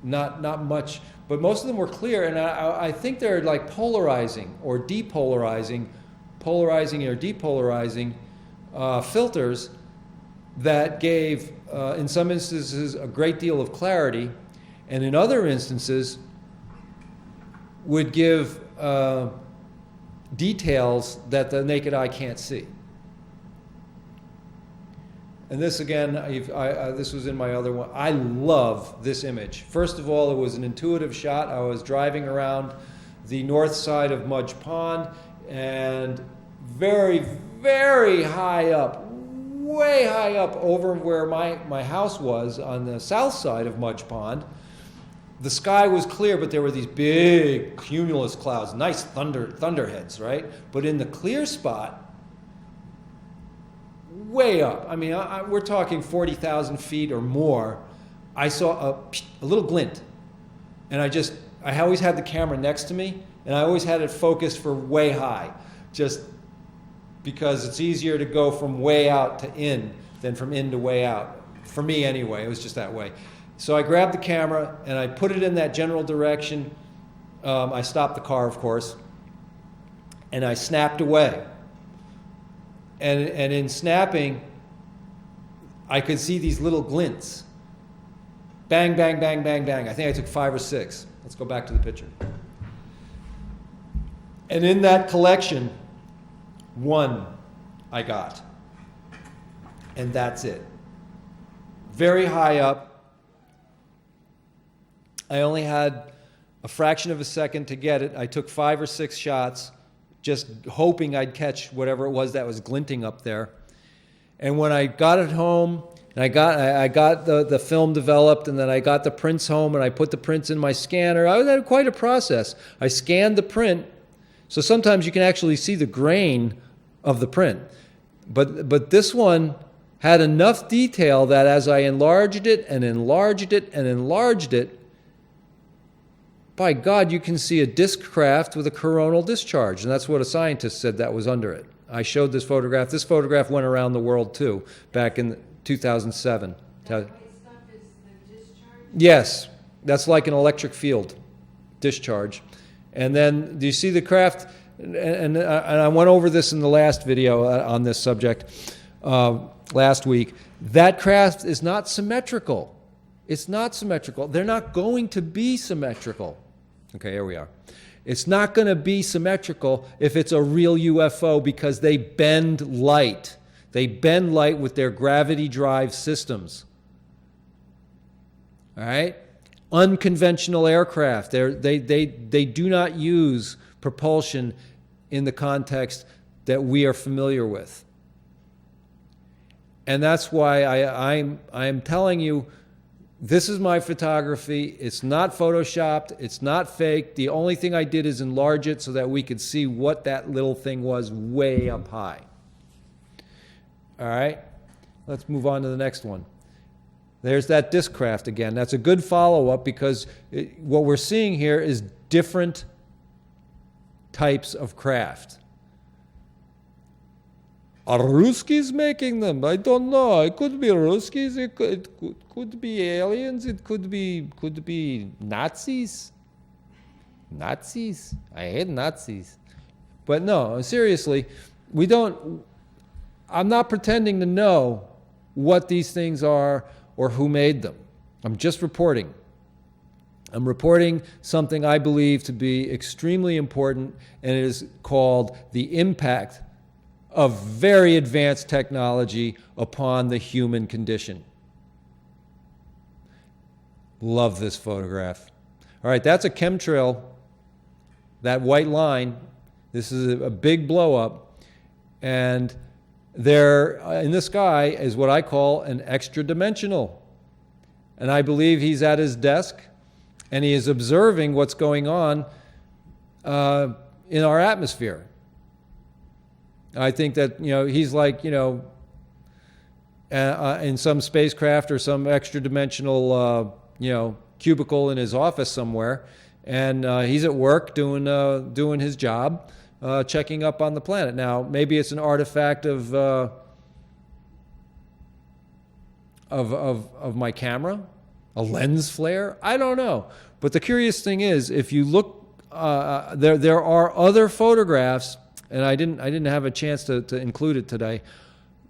not much. But most of them were clear, and I think they're like polarizing or depolarizing, polarizing or depolarizing filters that gave, in some instances, a great deal of clarity, and in other instances would give details that the naked eye can't see. And this again, this was in my other one. I love this image. First of all, it was an intuitive shot. I was driving around the north side of Mudge Pond, and very, very high up, way high up over where my house was on the south side of Mudge Pond, the sky was clear, but there were these big cumulus clouds, nice thunderheads, right? But in the clear spot, way up, I mean, we're talking 40,000 feet or more, I saw a little glint. And I always had the camera next to me, and I always had it focused for way high, just because it's easier to go from way out to in than from in to way out. For me anyway, it was just that way. So I grabbed the camera and I put it in that general direction. I stopped the car, of course, and I snapped away. And in snapping, I could see these little glints. Bang, bang, bang, bang, bang. I think I took 5 or 6. Let's go back to the picture. And in that collection, one I got. And that's it. Very high up. I only had a fraction of a second to get it. I took 5 or 6 shots, just hoping I'd catch whatever it was that was glinting up there. And when I got it home, and I got the film developed, and then I got the prints home, and I put the prints in my scanner. I had quite a process. I scanned the print, so sometimes you can actually see the grain of the print. But this one had enough detail that as I enlarged it and enlarged it and enlarged it, by God, you can see a disk craft with a coronal discharge. And that's what a scientist said that was under it. I showed this photograph. This photograph went around the world too, back in 2007. Yes, that's like an electric field discharge. And then, do you see the craft? And I went over this in the last video on this subject last week. That craft is not symmetrical. It's not symmetrical. They're not going to be symmetrical. Okay, here we are. It's not going to be symmetrical if it's a real UFO because they bend light. They bend light with their gravity drive systems. All right? Unconventional aircraft. They do not use propulsion in the context that we are familiar with. And that's why I'm telling you, this is my photography. It's not photoshopped. It's not fake. The only thing I did is enlarge it so that we could see what that little thing was way up high. All right? Let's move on to the next one. There's that disc craft again. That's a good follow-up because what we're seeing here is different types of craft. Are Ruskies making them? I don't know. It could be Ruskies. It could be aliens. It could be Nazis. Nazis. I hate Nazis. But no, seriously, I'm not pretending to know what these things are or who made them. I'm just reporting. I'm reporting something I believe to be extremely important, and it is called the impact of very advanced technology upon the human condition. Love this photograph. All right, that's a chemtrail, that white line. This is a big blow up, and there in the sky is what I call an extra dimensional. And I believe he's at his desk and he is observing what's going on in our atmosphere. I think that, he's like, in some spacecraft or some extra dimensional, cubicle in his office somewhere, and he's at work doing his job, checking up on the planet. Now, maybe it's an artifact of my camera, a lens flare. I don't know. But the curious thing is, if you look, there are other photographs, and I didn't have a chance to include it today,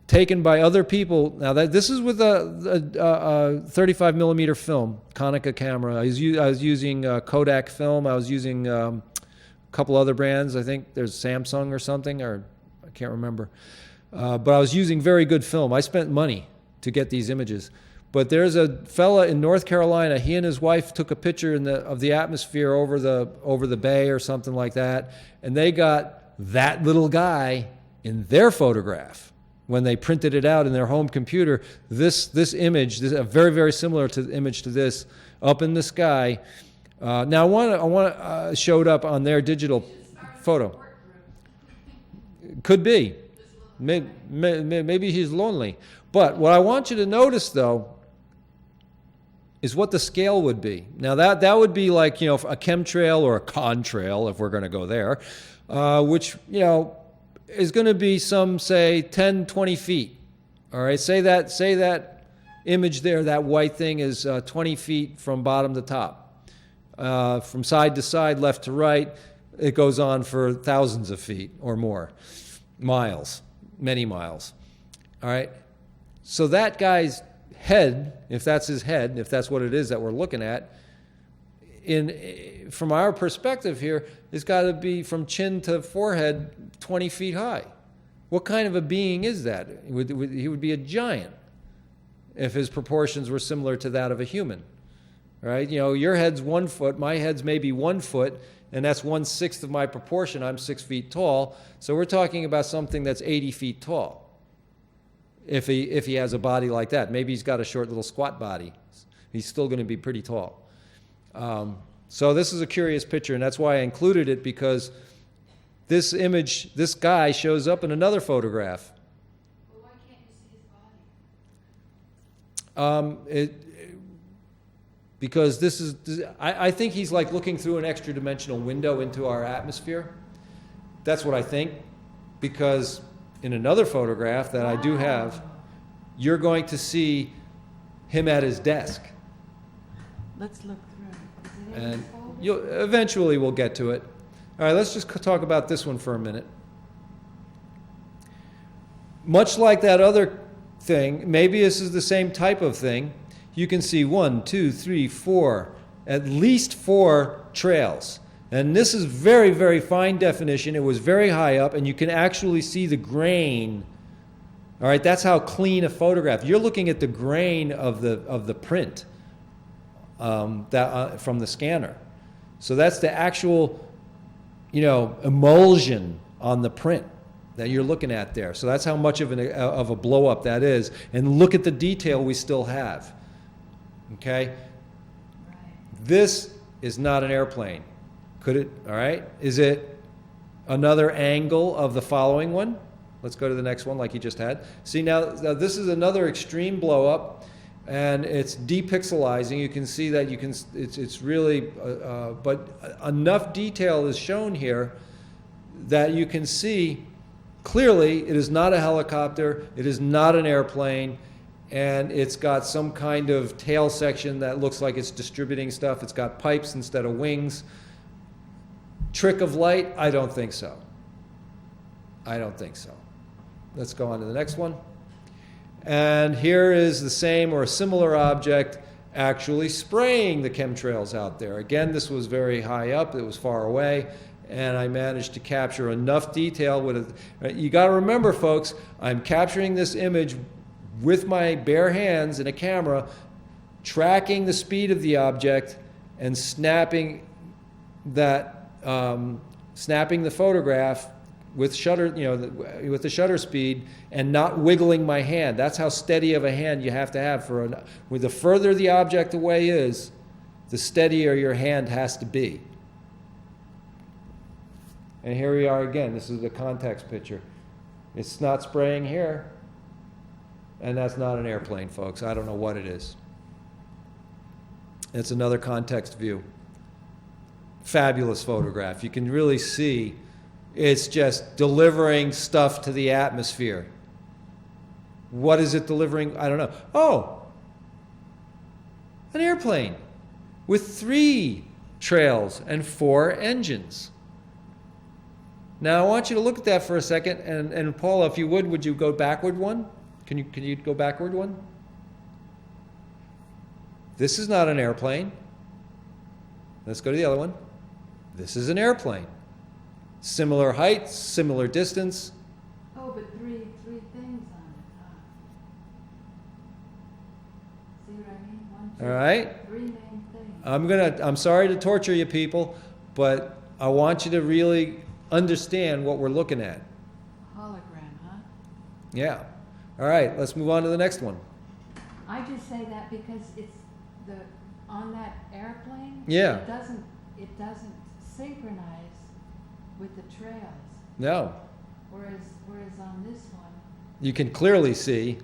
taken by other people. Now this is with a 35 millimeter film, Konica camera. I was using Kodak film. I was using a couple other brands. I think there's Samsung or something, or I can't remember. But I was using very good film. I spent money to get these images. But there's a fella in North Carolina. He and his wife took a picture of the atmosphere over the bay or something like that, and they got that little guy in their photograph when they printed it out in their home computer. This image, very very similar to the image to this, up in the sky. Now I want showed up on their digital photo. Could be, maybe he's lonely. But what I want you to notice though is what the scale would be. Now that would be like, a chemtrail or a contrail, if we're going to go there, which, is going to be some, say, 10, 20 feet. All right, say that image there, that white thing is 20 feet from bottom to top. From side to side, left to right, it goes on for thousands of feet or more, miles, many miles. All right, so that guy's head, if that's his head, if that's what it is that we're looking at, from our perspective here, it's got to be from chin to forehead 20 feet high. What kind of a being is that? He would be a giant if his proportions were similar to that of a human, right? Your head's 1 foot, my head's maybe 1 foot, and that's 1/6 of my proportion. I'm 6 feet tall, so we're talking about something that's 80 feet tall. If he has a body like that, maybe he's got a short little squat body. He's still going to be pretty tall. So this is a curious picture, and that's why I included it, because this image, this guy shows up in another photograph. Well, why can't you see his body? Because I think he's like looking through an extra dimensional window into our atmosphere. That's what I think, because in another photograph that I do have, you're going to see him at his desk. Let's look through. Is it in And the folder? eventually we'll get to it. All right, let's just talk about this one for a minute. Much like that other thing, maybe this is the same type of thing. You can see 1, 2, 3, 4, at least 4 trails. And this is very, very fine definition. It was very high up, and you can actually see the grain. All right, that's how clean a photograph. You're looking at the grain of the print from the scanner. So that's the actual, emulsion on the print that you're looking at there. So that's how much of a blow up that is. And look at the detail we still have. Okay? Right. This is not an airplane. Could it? All right. Is it another angle of the following one? Let's go to the next one like you just had. See, now this is another extreme blow up, and it's depixelizing. You can see that it's really, but enough detail is shown here that you can see clearly it is not a helicopter, it is not an airplane, and it's got some kind of tail section that looks like it's distributing stuff. It's got pipes instead of wings. Trick of light? I don't think so. I don't think so. Let's go on to the next one. And here is the same or a similar object actually spraying the chemtrails out there. Again, this was very high up. It was far away. And I managed to capture enough detail. You got to remember, folks, I'm capturing this image with my bare hands in a camera, tracking the speed of the object and snapping the photograph with shutter, with the shutter speed, and not wiggling my hand. That's how steady of a hand you have to have with the further the object away is, the steadier your hand has to be. And here we are again. This is the context picture. It's not spraying here, and that's not an airplane, folks. I don't know what it is. It's another context view. Fabulous photograph. You can really see it's just delivering stuff to the atmosphere. What is it delivering? I don't know. Oh, an airplane with 3 trails and 4 engines. Now I want you to look at that for a second, and Paula, if you would you go backward one? Can you go backward one? This is not an airplane. Let's go to the other one. This is an airplane. Similar height, similar distance. Oh, but three things on it, huh? See what I mean? 1, 2, All right. 3 main things. I'm sorry to torture you people, but I want you to really understand what we're looking at. Hologram, huh? Yeah. All right, let's move on to the next one. I just say that because it's on that airplane. Yeah. It doesn't synchronize with the trails. No. Whereas on this one, You can clearly see.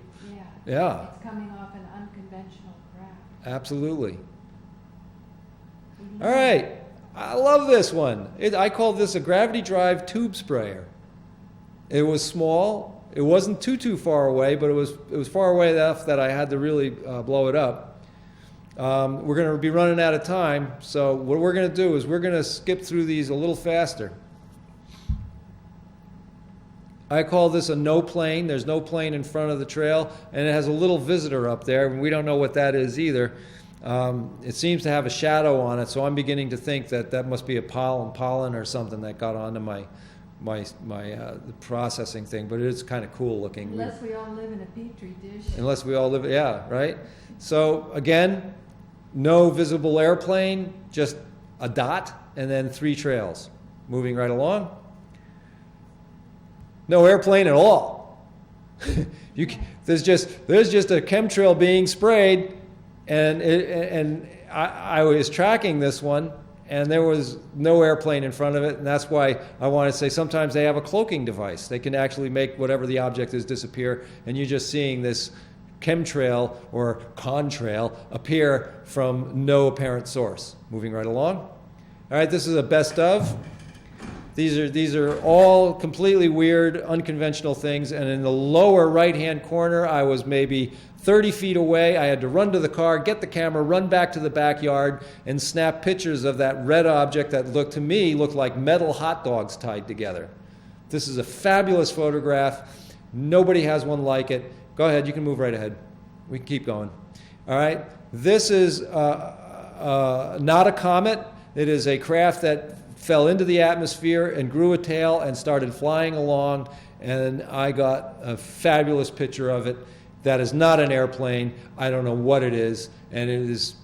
Yeah. it's coming off an unconventional craft. Absolutely. All right. I love this one. I call this a gravity drive tube sprayer. It was small. It wasn't too far away, but it was far away enough that I had to really blow it up. We're going to be running out of time, so what we're going to do is we're going to skip through these a little faster. I call this a no plane. There's no plane in front of the trail, and it has a little visitor up there, and we don't know what that is either. It seems to have a shadow on it, so I'm beginning to think that must be a pollen or something that got onto my processing thing, but it is kind of cool looking. Unless we all live in a petri dish. Unless we all live, yeah, right? So again, no visible airplane, just a dot, and then 3 trails. Moving right along. No airplane at all. There's just a chemtrail being sprayed, and I was tracking this one, and there was no airplane in front of it, and that's why I want to say sometimes they have a cloaking device. They can actually make whatever the object is disappear, and you're just seeing this chemtrail or contrail appear from no apparent source. Moving right along. All right, this is a best of. These are all completely weird, unconventional things. And in the lower right-hand corner, I was maybe 30 feet away. I had to run to the car, get the camera, run back to the backyard, and snap pictures of that red object that to me looked like metal hot dogs tied together. This is a fabulous photograph. Nobody has one like it. Go ahead, you can move right ahead. We can keep going. All right, this is not a comet. It is a craft that fell into the atmosphere and grew a tail and started flying along, and I got a fabulous picture of it. That is not an airplane. I don't know what it is, and it is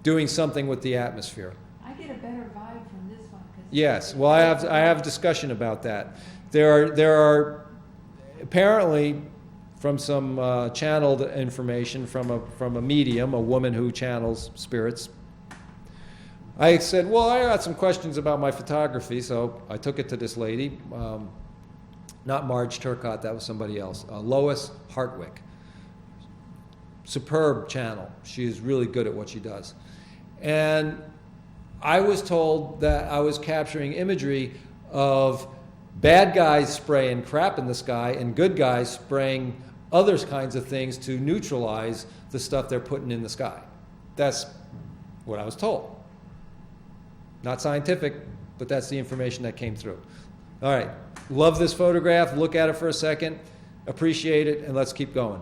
doing something with the atmosphere. I get a better vibe from this one. Yes, well, I have discussion about that. There are apparently, from some channeled information from a medium, a woman who channels spirits. I said, well, I got some questions about my photography, so I took it to this lady, not Marge Turcott, that was somebody else, Lois Hartwick. Superb channel. She is really good at what she does. And I was told that I was capturing imagery of bad guys spraying crap in the sky and good guys spraying other kinds of things to neutralize the stuff they're putting in the sky. That's what I was told. Not scientific, but that's the information that came through. All right, love this photograph. Look at it for a second, appreciate it, and let's keep going.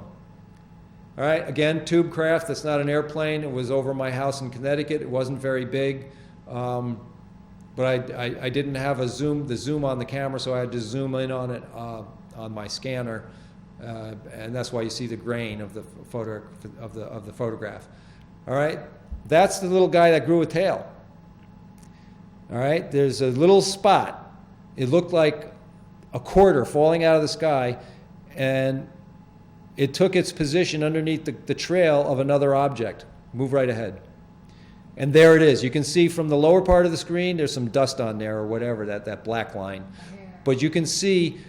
All right, again, tube craft. That's not an airplane. It was over my house in Connecticut. It wasn't very big, but I didn't have the zoom on the camera, so I had to zoom in on it on my scanner, and that's why you see the grain of the photograph. All right, that's the little guy that grew a tail. All right, there's a little spot. It looked like a quarter falling out of the sky, and it took its position underneath the trail of another object. Move right ahead. And there it is. You can see from the lower part of the screen, there's some dust on there or whatever, that black line. But you can see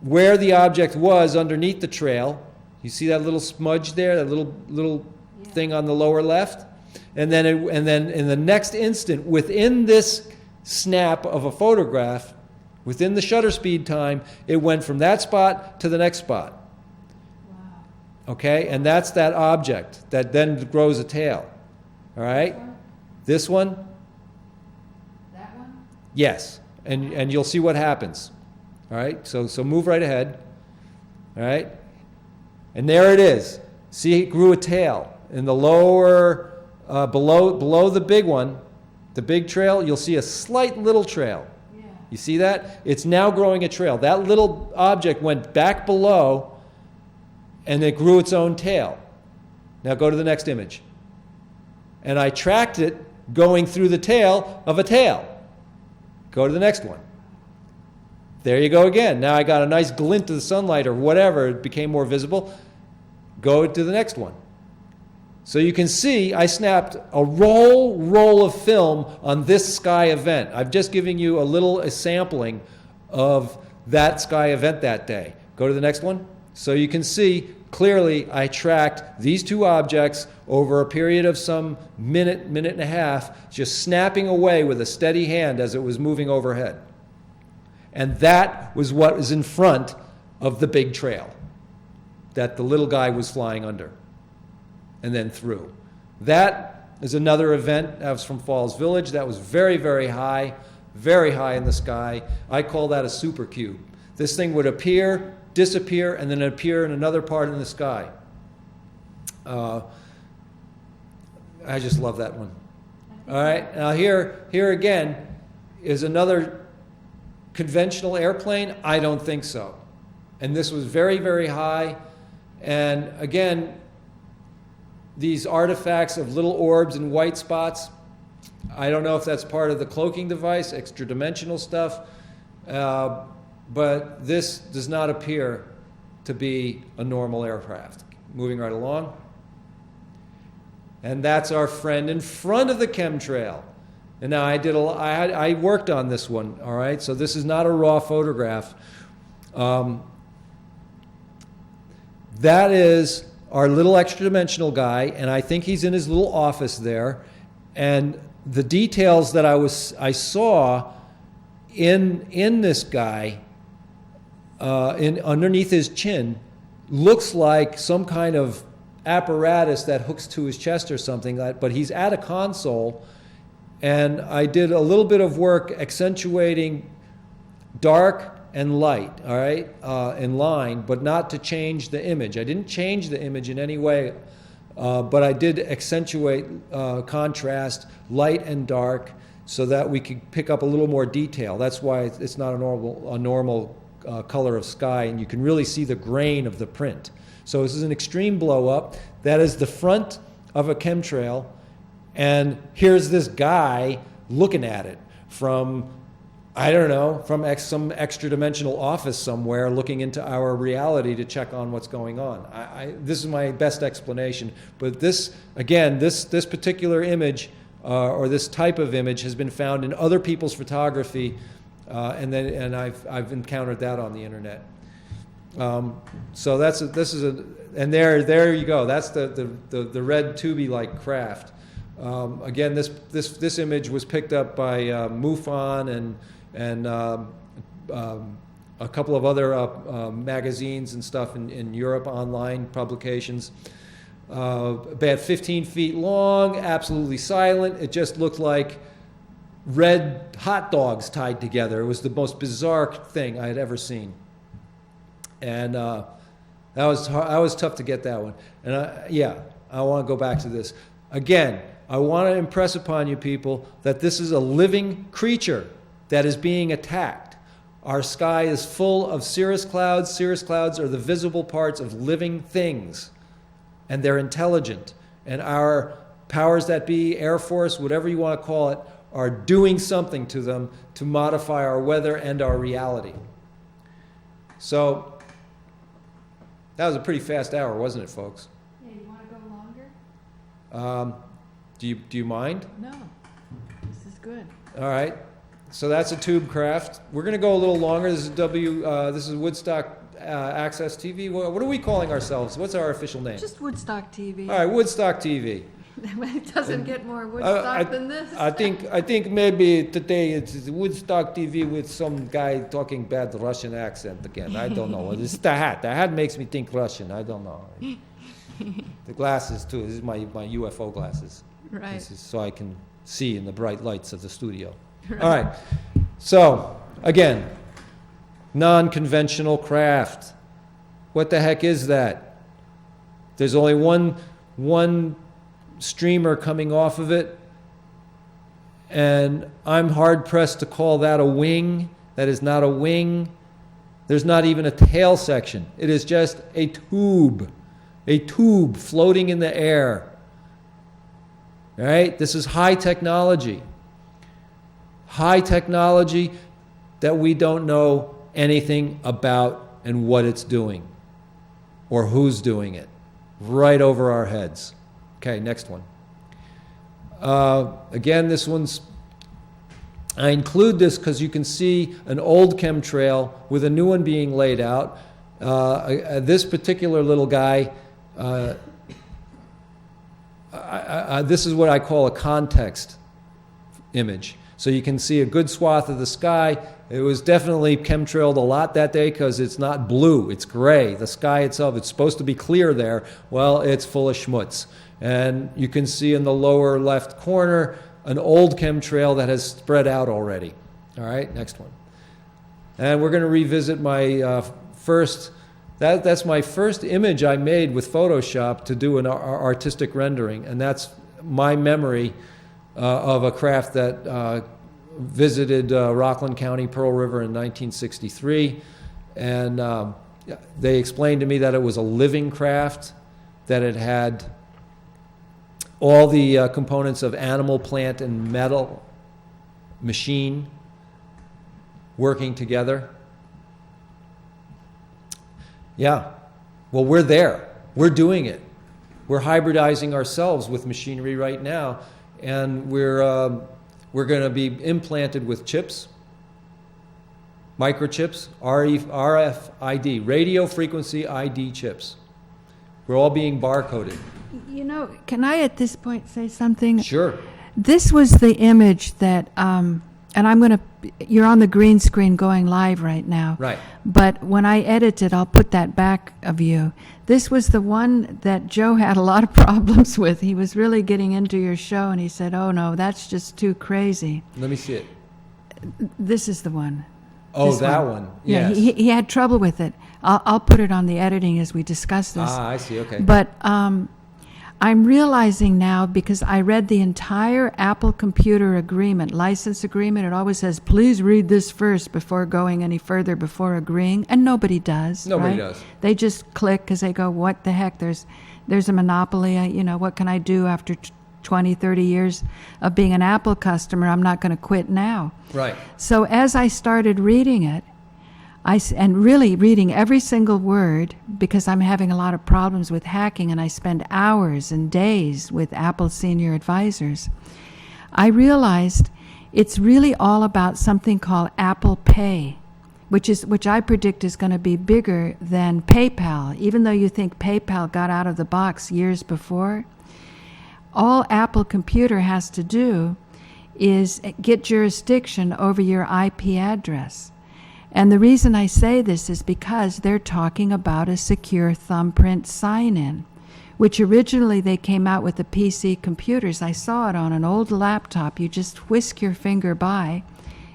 where the object was underneath the trail. You see that little smudge there, that little thing on the lower left? And then in the next instant, within this snap of a photograph, within the shutter speed time, it went from that spot to the next spot. Wow. Okay, and that's that object that then grows a tail. All right? This one? That one? Yes, and you'll see what happens. All right, so move right ahead. All right? And there it is. See, it grew a tail. In the lower... below the big one, the big trail, you'll see a slight little trail. Yeah. You see that? It's now growing a trail. That little object went back below and it grew its own tail. Now go to the next image. And I tracked it going through the tail of a tail. Go to the next one. There you go again. Now I got a nice glint of the sunlight or whatever. It became more visible. Go to the next one. So you can see I snapped a roll of film on this sky event. I've just given you a sampling of that sky event that day. Go to the next one. So you can see clearly I tracked these two objects over a period of some minute and a half, just snapping away with a steady hand as it was moving overhead. And that was what was in front of the big trail that the little guy was flying under and then through. That is another event. That was from Falls Village. That was very, very high in the sky. I call that a supercube. This thing would appear, disappear, and then appear in another part in the sky. I just love that one. All right, now here again is another conventional airplane. I don't think so. And this was very, very high. And again, these artifacts of little orbs and white spots, I don't know if that's part of the cloaking device, extra dimensional stuff, but this does not appear to be a normal aircraft. Moving right along. And that's our friend in front of the chemtrail. And now I worked on this one, all right? So this is not a raw photograph. That is our little extra dimensional guy, and I think he's in his little office there. And the details that I saw, in this guy, underneath his chin, looks like some kind of apparatus that hooks to his chest or something, but he's at a console, and I did a little bit of work accentuating dark and light, all right, in line, but not to change the image. I didn't change the image in any way, but I did accentuate contrast, light and dark, so that we could pick up a little more detail. That's why it's not a normal color of sky, and you can really see the grain of the print. So this is an extreme blow up. That is the front of a chemtrail, and here's this guy looking at it from, I don't know, from some extra dimensional office somewhere, looking into our reality to check on what's going on. This is my best explanation. But this, again, this particular image, or this type of image, has been found in other people's photography, and I've encountered that on the internet. So and there you go. That's the red tubey-like craft. Again, this image was picked up by MUFON and a couple of other magazines and stuff in Europe, online publications. About 15 feet long, absolutely silent. It just looked like red hot dogs tied together. It was the most bizarre thing I had ever seen. And that was tough to get that one. And I want to go back to this. Again, I want to impress upon you people that this is a living creature that is being attacked. Our sky is full of cirrus clouds. Cirrus clouds are the visible parts of living things, and they're intelligent. And our powers that be, Air Force, whatever you want to call it, are doing something to them to modify our weather and our reality. So that was a pretty fast hour, wasn't it, folks? Yeah, you want to go longer? Do you mind? No, this is good. All right. So that's a tube craft. We're going to go a little longer. This is Woodstock Access TV. What are we calling ourselves? What's our official name? Just Woodstock TV. All right, Woodstock TV. It doesn't get more Woodstock than this. I think maybe today it's Woodstock TV with some guy talking bad Russian accent again. I don't know. It's the hat. The hat makes me think Russian. I don't know. The glasses too. This is my UFO glasses. Right. This is so I can see in the bright lights of the studio. Right. All right. So again, non-conventional craft. What the heck is that? There's only one streamer coming off of it, and I'm hard-pressed to call that a wing. That is not a wing. There's not even a tail section. It is just a tube floating in the air. All right? This is high technology. High technology that we don't know anything about and what it's doing or who's doing it. Right over our heads. Okay, next one. Again, this one's, I include this because you can see an old chemtrail with a new one being laid out. This particular little guy, this is what I call a context image. So you can see a good swath of the sky. It was definitely chemtrailed a lot that day because it's not blue, it's gray. The sky itself, it's supposed to be clear there. Well, it's full of schmutz. And you can see in the lower left corner an old chemtrail that has spread out already. All right, next one. And we're going to revisit my that's my first image I made with Photoshop to do an artistic rendering. And that's my memory of a craft that visited Rockland County, Pearl River in 1963. And they explained to me that it was a living craft, that it had all the components of animal, plant, and metal machine working together. Yeah, well, we're there. We're doing it. We're hybridizing ourselves with machinery right now, and we're going to be implanted with chips, microchips, RFID, radio frequency ID chips. We're all being barcoded. You know, can I at this point say something? Sure. This was the image that and you're on the green screen going live right now. Right. But when I edit it, I'll put that back of you. This was the one that Joe had a lot of problems with. He was really getting into your show, and he said, "Oh no, that's just too crazy." Let me see it. This is the one. Oh, This that one. Yeah, Yes. he had trouble with it. I'll put it on the editing as we discuss this. I see. Okay. But I'm realizing now, because I read the entire Apple computer agreement, license agreement. It always says, please read this first before going any further, before agreeing. And nobody does. Nobody right? does. They just click because they go, what the heck? There's a monopoly. What can I do after 20, 30 years of being an Apple customer? I'm not going to quit now. Right. So as I started reading it, and really reading every single word, because I'm having a lot of problems with hacking, and I spend hours and days with Apple senior advisors, I realized it's really all about something called Apple Pay, which I predict is going to be bigger than PayPal. Even though you think PayPal got out of the box years before, all Apple Computer has to do is get jurisdiction over your IP address. And the reason I say this is because they're talking about a secure thumbprint sign-in, which originally they came out with the PC computers. I saw it on an old laptop. You just whisk your finger by,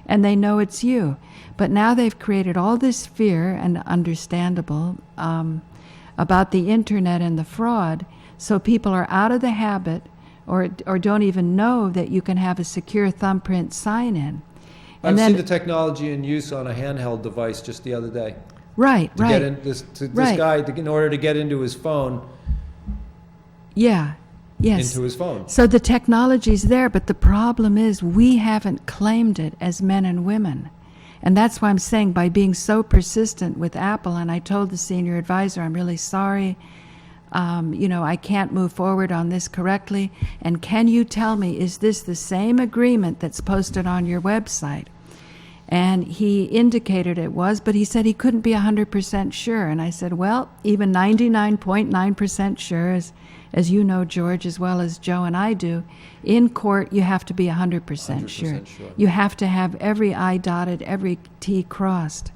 and they know it's you. But now they've created all this fear, and understandable, about the internet and the fraud, so people are out of the habit or don't even know that you can have a secure thumbprint sign-in. I've seen the technology in use on a handheld device just the other day. Right. Get in, this guy, in order to get into his phone. Yeah. Yes. Into his phone. So the technology's there, but the problem is we haven't claimed it as men and women. And that's why I'm saying, by being so persistent with Apple, and I told the senior advisor, I'm really sorry, I can't move forward on this correctly. And can you tell me, is this the same agreement that's posted on your website? And he indicated it was, but he said he couldn't be 100% sure. And I said, well, even 99.9% sure, as you know, George, as well as Joe and I do, in court you have to be 100% sure. You have to have every I dotted, every T crossed.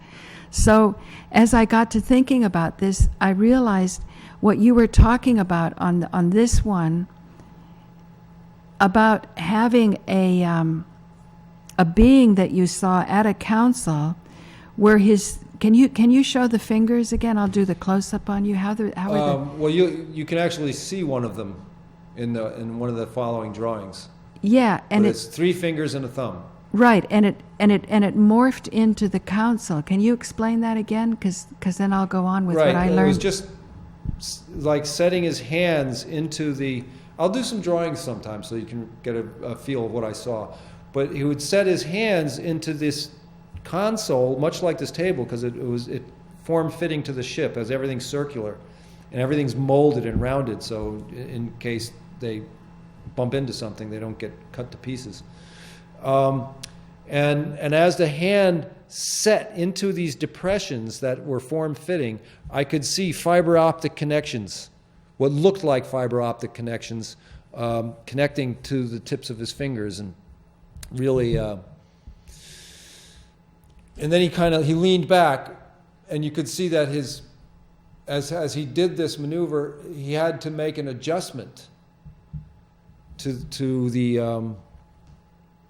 So as I got to thinking about this, I realized what you were talking about on this one, about having a being that you saw at a council, where can you show the fingers again? I'll do the close up on you. How are the? Well, you can actually see one of them in one of the following drawings. Yeah, and it's 3 fingers and a thumb. Right, and it morphed into the council. Can you explain that again? Because then I'll go on with what I learned. It was just like setting his hands into the. I'll do some drawings sometime so you can get a feel of what I saw. But he would set his hands into this console, much like this table, because it formed fitting to the ship, as everything's circular, and everything's molded and rounded. So in case they bump into something, they don't get cut to pieces. And as the hand set into these depressions that were form-fitting, I could see fiber optic connections, what looked like fiber optic connections, connecting to the tips of his fingers, and really. And then he leaned back, and you could see that as he did this maneuver, he had to make an adjustment to the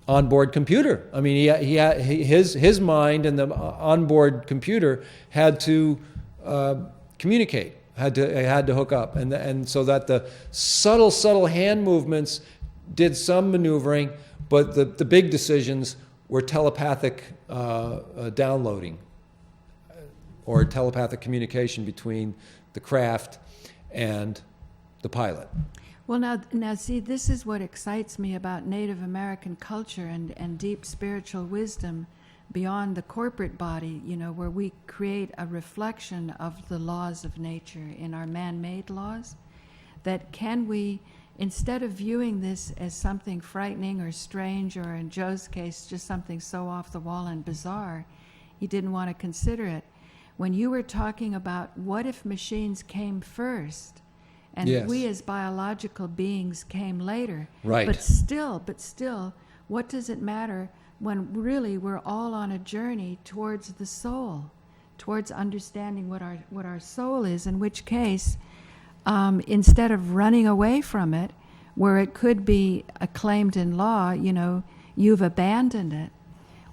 onboard computer. I mean, his mind and the onboard computer had to communicate, had to hook up, and so that the subtle hand movements did some maneuvering, but the big decisions were telepathic downloading or telepathic communication between the craft and the pilot. Well, now, see, this is what excites me about Native American culture and deep spiritual wisdom beyond the corporate body, where we create a reflection of the laws of nature in our man-made laws, that can we, instead of viewing this as something frightening or strange, or in Joe's case, just something so off the wall and bizarre, he didn't want to consider it. When you were talking about what if machines came first, and yes, we as biological beings came later. Right. But still, what does it matter when really we're all on a journey towards the soul, towards understanding what our soul is, in which case, instead of running away from it, where it could be acclaimed in law, you've abandoned it.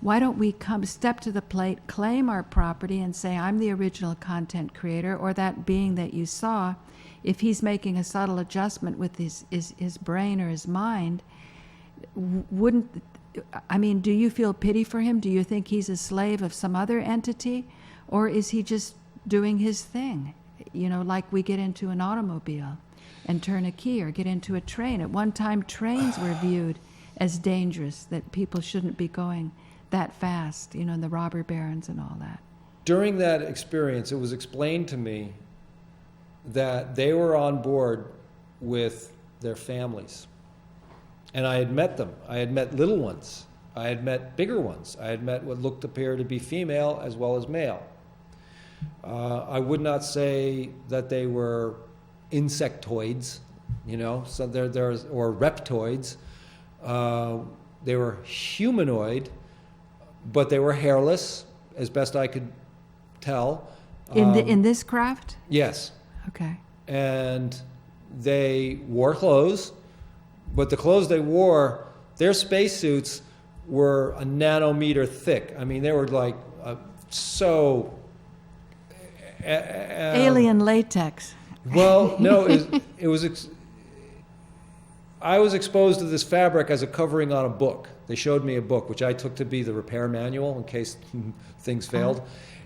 Why don't we step to the plate, claim our property, and say, I'm the original content creator, or that being that you saw, if he's making a subtle adjustment with his brain or his mind, do you feel pity for him? Do you think he's a slave of some other entity? Or is he just doing his thing? Like we get into an automobile and turn a key, or get into a train. At one time, trains were viewed as dangerous, that people shouldn't be going that fast, and the robber barons and all that. During that experience, it was explained to me that they were on board with their families. And I had met them. I had met little ones. I had met bigger ones. I had met what looked appear to be female as well as male. I would not say that they were insectoids, so there's or reptoids. They were humanoid, but they were hairless, as best I could tell. In this craft? Yes. Okay. And they wore clothes, but the clothes they wore, their spacesuits were a nanometer thick. I mean, they were like so... alien latex. Well, no, I was exposed to this fabric as a covering on a book. They showed me a book, which I took to be the repair manual in case things failed.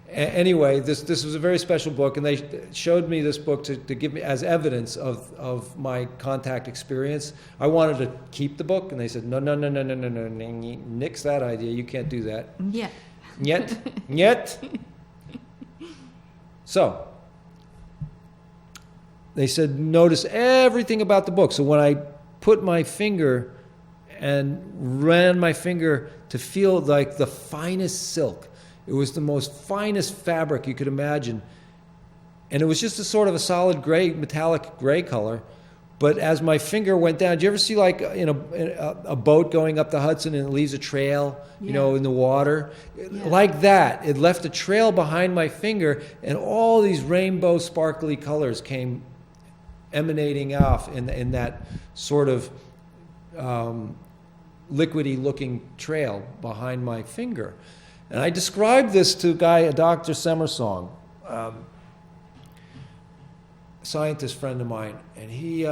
Anyway, this was a very special book, and they showed me this book to give me as evidence of my contact experience. I wanted to keep the book, and they said, no, nix that idea. You can't do that. Yet. So, they said, notice everything about the book. So when I put my finger and ran my finger to feel like the finest silk, it was the most finest fabric you could imagine. And it was just a sort of a solid gray, metallic gray color. But as my finger went down, do you ever see like in a boat going up the Hudson and it leaves a trail, in the water? Yeah. Like that. It left a trail behind my finger, and all these rainbow sparkly colors came emanating off in that sort of liquidy looking trail behind my finger. And I described this to Dr. Semersong, a scientist friend of mine, and he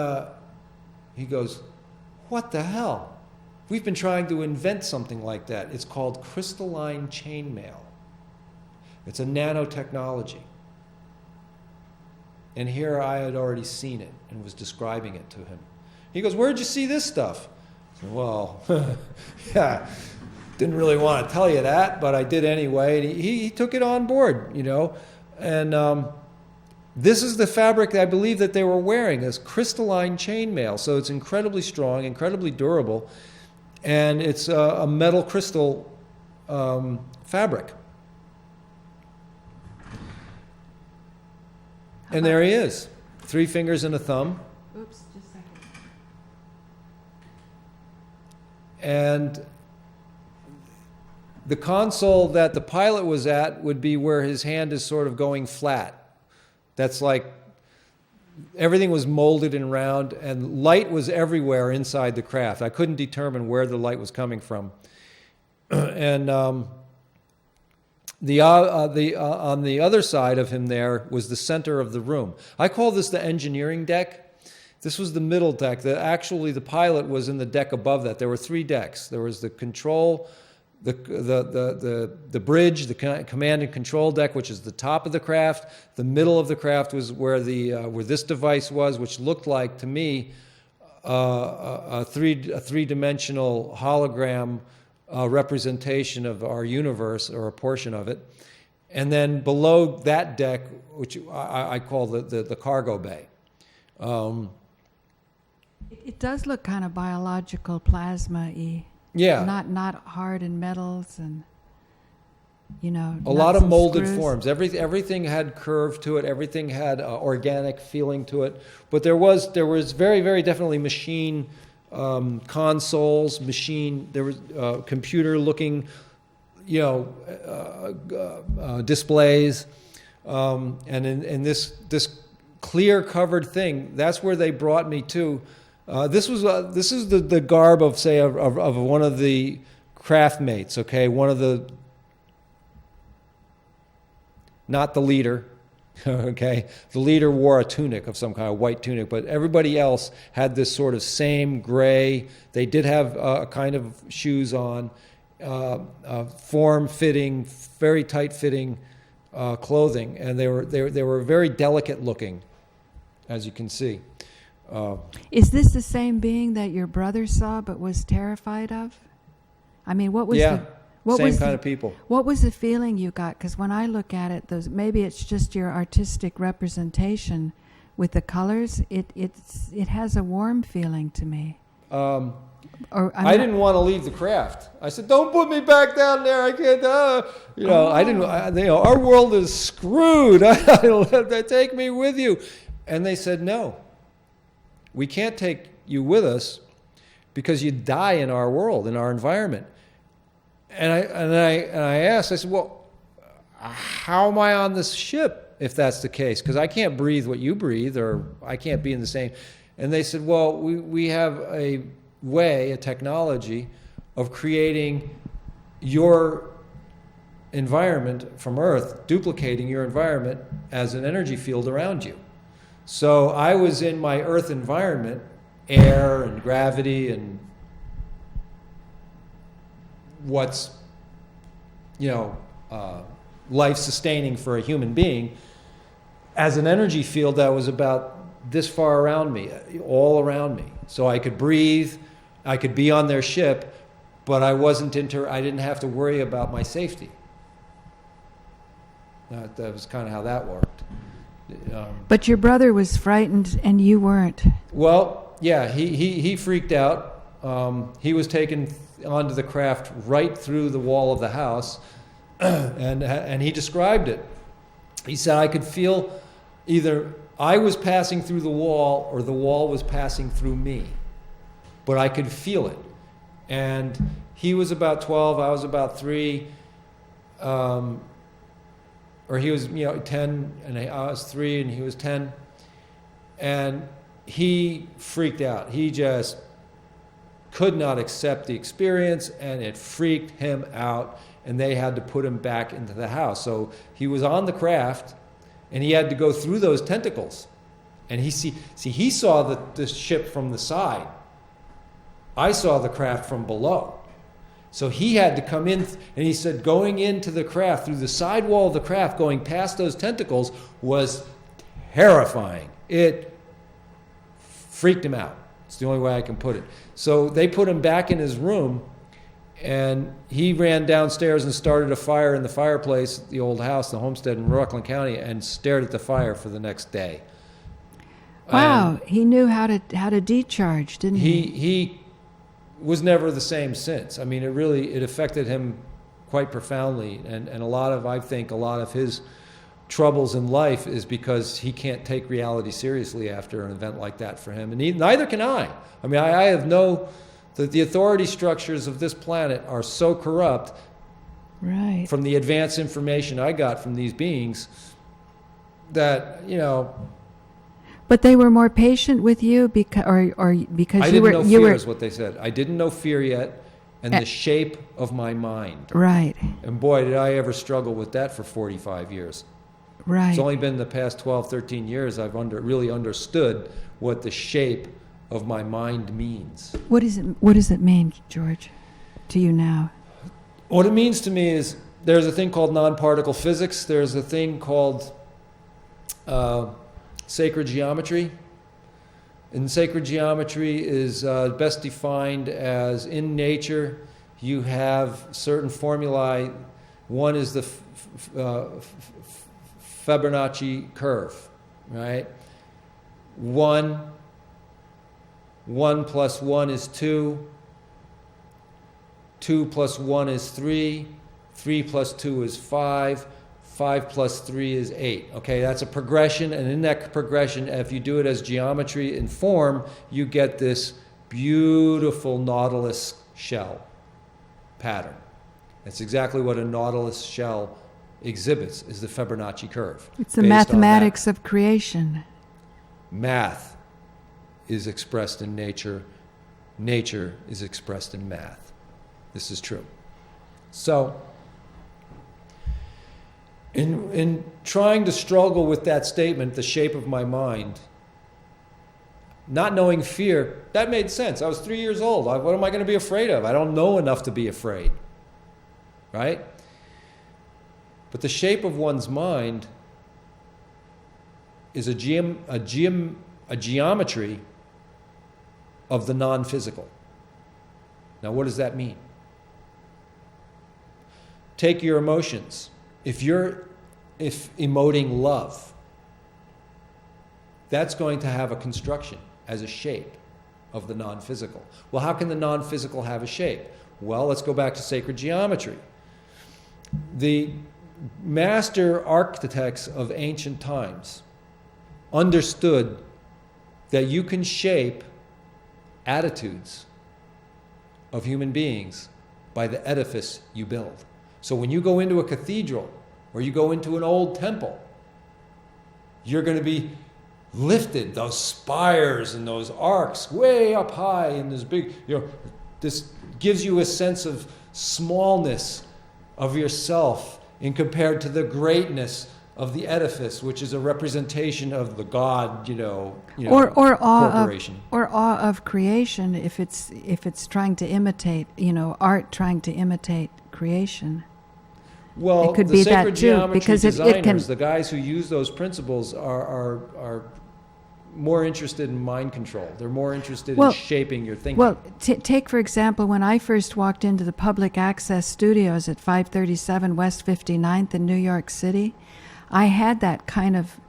goes, what the hell? We've been trying to invent something like that. It's called crystalline chainmail. It's a nanotechnology. And here I had already seen it and was describing it to him. He goes, where'd you see this stuff? I said, well, yeah, didn't really want to tell you that, but I did anyway. And he took it on board, And this is the fabric that I believe that they were wearing, is crystalline chainmail. So it's incredibly strong, incredibly durable, and it's a metal crystal fabric. And there he is, 3 fingers and a thumb. Oops, just a second. And the console that the pilot was at would be where his hand is sort of going flat. That's like everything was molded and round, and light was everywhere inside the craft. I couldn't determine where the light was coming from. And on the other side of him there was the center of the room. I call this the engineering deck. This was the middle deck. Actually, the pilot was in the deck above that. There were 3 decks. There was the control, the bridge, the command and control deck, which is the top of the craft. The middle of the craft was where where this device was, which looked like to me a three-dimensional hologram representation of our universe, or a portion of it. And then below that deck, which I call the cargo bay. It does look kind of biological plasma-y. Yeah. Not hard and metals and, a lot of molded screws. forms. Everything had curve to it. Everything had organic feeling to it. But there was very, very definitely machine consoles, there was computer-looking, displays, and in this clear covered thing. That's where they brought me to. This is the garb of, say, of one of the craft mates. Okay, not the leader. Okay, the leader wore a tunic of some kind, a white tunic, but everybody else had this sort of same gray. They did have a kind of shoes on, form-fitting, very tight-fitting clothing, and they were very delicate looking, as you can see. Is this the same being that your brother saw but was terrified of? I mean, what was same kind of people. What was the feeling you got? Because when I look at it, maybe it's just your artistic representation with the colors. It has a warm feeling to me. I didn't want to leave the craft. I said, "Don't put me back down there. I can't." I didn't. Our world is screwed. Take me with you. And they said, "No, we can't take you with us because you die in our world, in our environment." And I asked, I said, "Well, how am I on this ship if that's the case? Because I can't breathe what you breathe, or I can't be in the same." And they said, "Well, we have a way, a technology of creating your environment from Earth, duplicating your environment as an energy field around you." So I was in my Earth environment, air and gravity and what's, life-sustaining for a human being, as an energy field that was about this far around me, all around me. So I could breathe, I could be on their ship, but I didn't have to worry about my safety. That was kind of how that worked. But your brother was frightened and you weren't. Well, yeah, he freaked out. He was taken onto the craft right through the wall of the house, and he described it. He said, "I could feel either I was passing through the wall or the wall was passing through me, but I could feel it." And he was about 12, I was about 3, or he was 10, and I was 3, and he was 10, and he freaked out. He just could not accept the experience, and it freaked him out, and they had to put him back into the house. So he was on the craft, and he had to go through those tentacles. And he saw the ship from the side. I saw the craft from below. So he had to come in, and he said going into the craft, through the side wall of the craft, going past those tentacles was terrifying. It freaked him out. It's the only way I can put it. So they put him back in his room, and he ran downstairs and started a fire in the fireplace at the old house, the homestead in Rockland County, and stared at the fire for the next day. Wow, he knew how to decharge, didn't he? He was never the same since. I mean, it affected him quite profoundly, and I think a lot of his troubles in life is because he can't take reality seriously after an event like that for him, and neither can I. I mean, I have the authority structures of this planet are so corrupt, right, from the advanced information I got from these beings, that But they were more patient with you because I didn't know fear is what they said. I didn't know fear yet, and the shape of my mind. Right. And boy, did I ever struggle with that for 45 years. Right. It's only been the past 12, 13 years I've really understood what the shape of my mind means. What does it mean, George, to you now? What it means to me is there's a thing called non-particle physics. There's a thing called sacred geometry. And sacred geometry is best defined as, in nature, you have certain formulae. One is the Fibonacci curve, right? 1 plus 1 is 2. 2 plus 1 is 3. 3 plus 2 is 5. 5 plus 3 is 8. Okay, that's a progression, and in that progression, if you do it as geometry in form, you get this beautiful nautilus shell pattern. That's exactly what a nautilus shell exhibits, is the Fibonacci curve. It's the Based on mathematics of creation. math is expressed in nature. Nature is expressed in math. This is true. So, in trying to struggle with that statement, the shape of my mind, not knowing fear, that made sense. I was 3 years old. What am I going to be afraid of? I don't know enough to be afraid. Right? But the shape of one's mind is a geometry of the non-physical. Now, what does that mean? Take your emotions. If emoting love, that's going to have a construction as a shape of the non-physical. Well, how can the non-physical have a shape? Well, let's go back to sacred geometry. The master architects of ancient times understood that you can shape attitudes of human beings by the edifice you build. So when you go into a cathedral or you go into an old temple, you're going to be lifted, those spires and those arcs way up high and this big, this gives you a sense of smallness of yourself in compared to the greatness of the edifice, which is a representation of the God, or corporation. awe of creation, if it's trying to imitate, art trying to imitate creation. Well, it could the be sacred that too, geometry because designers, the guys who use those principles are more interested in mind control. They're more interested in shaping your thinking. Well, take, for example, when I first walked into the public access studios at 537 West 59th in New York City, I had that kind of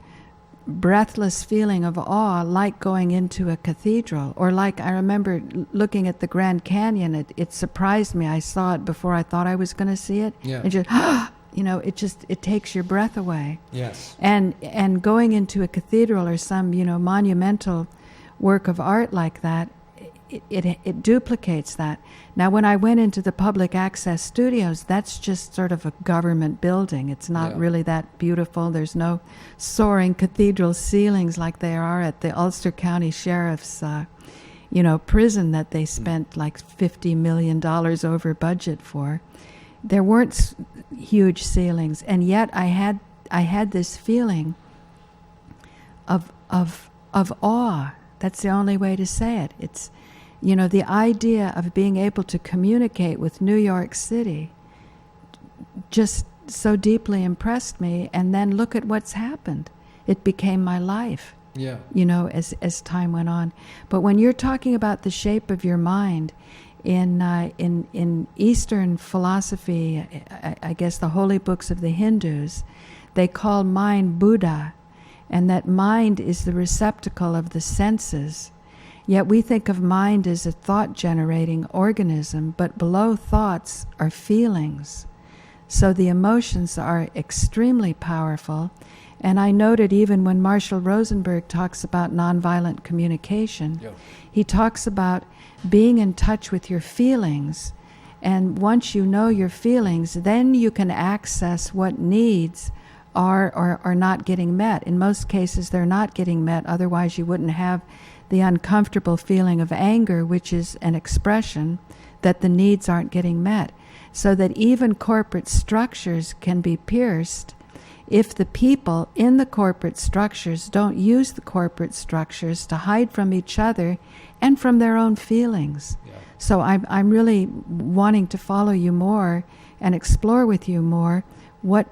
breathless feeling of awe, like going into a cathedral, or like I remember looking at the Grand Canyon. It surprised me. I saw it before I thought I was going to see it. Yeah. And it takes your breath away. Yes. And going into a cathedral or some, monumental work of art like that, it duplicates that. Now, when I went into the public access studios, that's just sort of a government building. It's not really that beautiful. There's no soaring cathedral ceilings like there are at the Ulster County Sheriff's, prison that they spent like $50 million over budget for. There weren't huge ceilings, and yet I had this feeling of awe. That's the only way to say it. It's, the idea of being able to communicate with New York City just so deeply impressed me. And then look at what's happened. It became my life. Yeah. As time went on. But when you're talking about the shape of your mind, in Eastern philosophy, I guess the holy books of the Hindus, they call mind Buddha, and that mind is the receptacle of the senses. Yet we think of mind as a thought-generating organism, but below thoughts are feelings. So the emotions are extremely powerful. And I noted even when Marshall Rosenberg talks about nonviolent communication, he talks about being in touch with your feelings. And once you know your feelings, then you can access what needs are not getting met. In most cases, they're not getting met. Otherwise, you wouldn't have the uncomfortable feeling of anger, which is an expression that the needs aren't getting met. So that even corporate structures can be pierced if the people in the corporate structures don't use the corporate structures to hide from each other and from their own feelings. Yeah. So I'm really wanting to follow you more and explore with you more what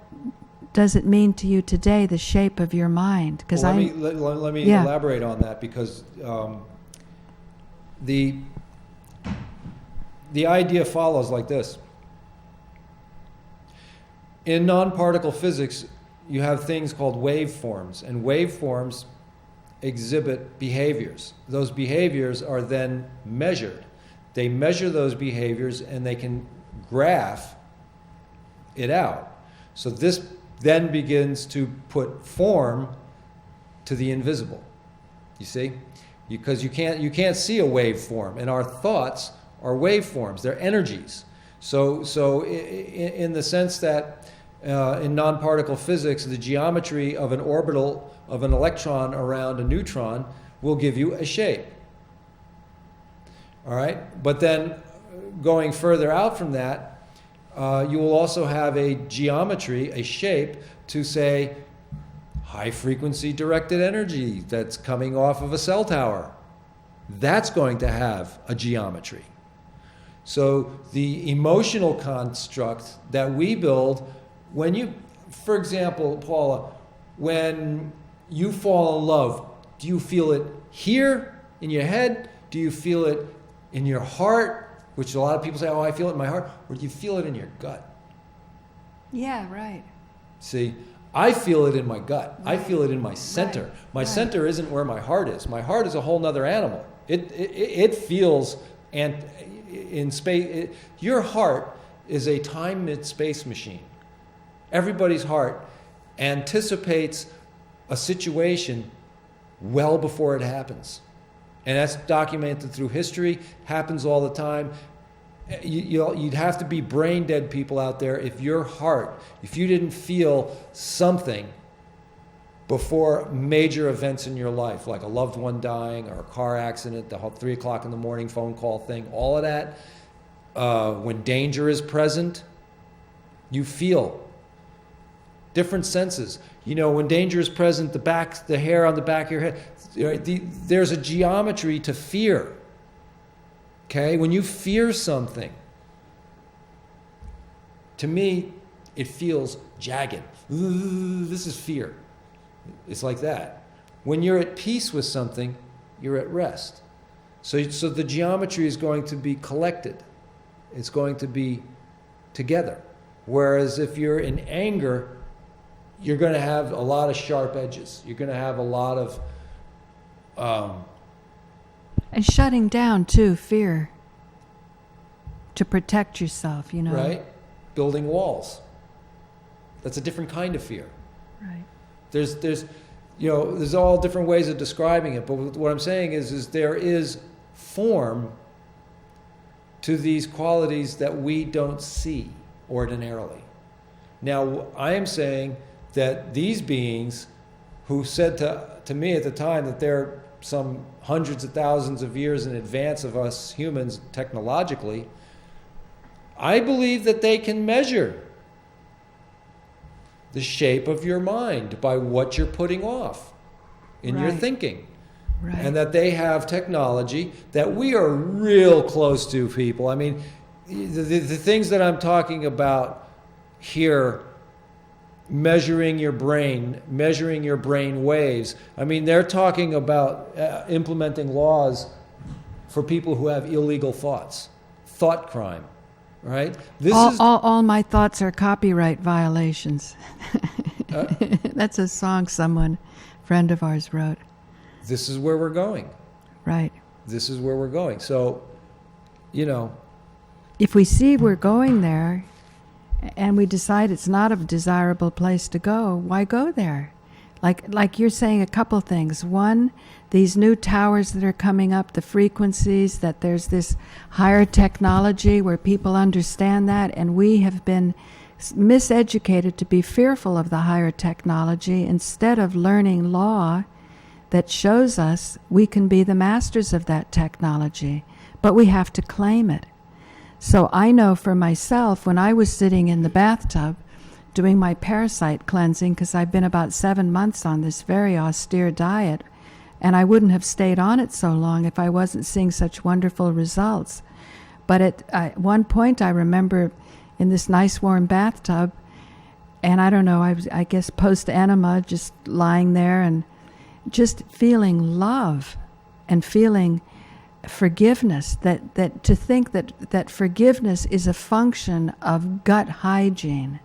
does it mean to you today, the shape of your mind? Because let me elaborate on that, because the idea follows like this. In non-particle physics, you have things called waveforms, and waveforms exhibit behaviors. Those behaviors are then measured. They measure those behaviors and they can graph it out. So this then begins to put form to the invisible. You see? because you can't see a waveform, and our thoughts are waveforms. They're energies. So in the sense that in non-particle physics, the geometry of an orbital of an electron around a neutron will give you a shape. All right? But then going further out from that, you will also have a geometry, a shape, to say high-frequency directed energy that's coming off of a cell tower. That's going to have a geometry. So the emotional construct that we build, when you, for example, Paula, when you fall in love, do you feel it here in your head? Do you feel it in your heart? Which a lot of people say, oh, I feel it in my heart. Or do you feel it in your gut? Yeah, right. See, I feel it in my gut. Right. I feel it in my center. Right. My Right. center isn't where my heart is. My heart is a whole nother animal. It feels, and in space, your heart is a time and space machine. Everybody's heart anticipates a situation well before it happens. And that's documented through history, happens all the time. You'd have to be brain dead people out there if your heart, if you didn't feel something before major events in your life, like a loved one dying or a car accident, the whole 3 o'clock in the morning phone call thing, all of that, when danger is present, you feel different senses. You know, when danger is present, the hair on the back of your head, there's a geometry to fear. Okay? When you fear something, to me, it feels jagged. This is fear. It's like that. When you're at peace with something, you're at rest. So the geometry is going to be collected. It's going to be together. Whereas if you're in anger, you're going to have a lot of sharp edges. You're going to have a lot of... And shutting down, too, fear. To protect yourself, you know. Right? Building walls. That's a different kind of fear. Right. There's all different ways of describing it, but what I'm saying is there is form to these qualities that we don't see ordinarily. Now, I am saying that these beings who said to me at the time that they're some hundreds of thousands of years in advance of us humans technologically, I believe that they can measure the shape of your mind by what you're putting off in your Right. thinking. Right. And that they have technology that we are real close to, people. I mean, the things that I'm talking about here, measuring your brain waves. I mean, they're talking about implementing laws for people who have illegal thoughts, thought crime, right? All my thoughts are copyright violations. That's a song someone, friend of ours, wrote. This is where we're going. Right. This is where we're going. So, If we see we're going there, and we decide it's not a desirable place to go, why go there? Like you're saying a couple things. One, these new towers that are coming up, the frequencies, that there's this higher technology where people understand that, and we have been miseducated to be fearful of the higher technology instead of learning law that shows us we can be the masters of that technology, but we have to claim it. So I know for myself, when I was sitting in the bathtub doing my parasite cleansing, because I've been about 7 months on this very austere diet, and I wouldn't have stayed on it so long if I wasn't seeing such wonderful results. But at one point I remember in this nice warm bathtub, and I don't know, I guess post-enema, just lying there and just feeling love and feeling forgiveness, that to think that forgiveness is a function of gut hygiene,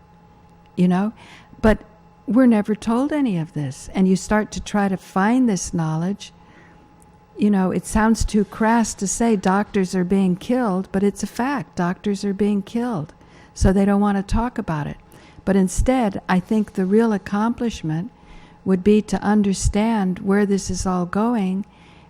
but we're never told any of this. And you start to try to find this knowledge. It sounds too crass to say doctors are being killed, but it's a fact. Doctors are being killed, so they don't want to talk about it. But instead, I think the real accomplishment would be to understand where this is all going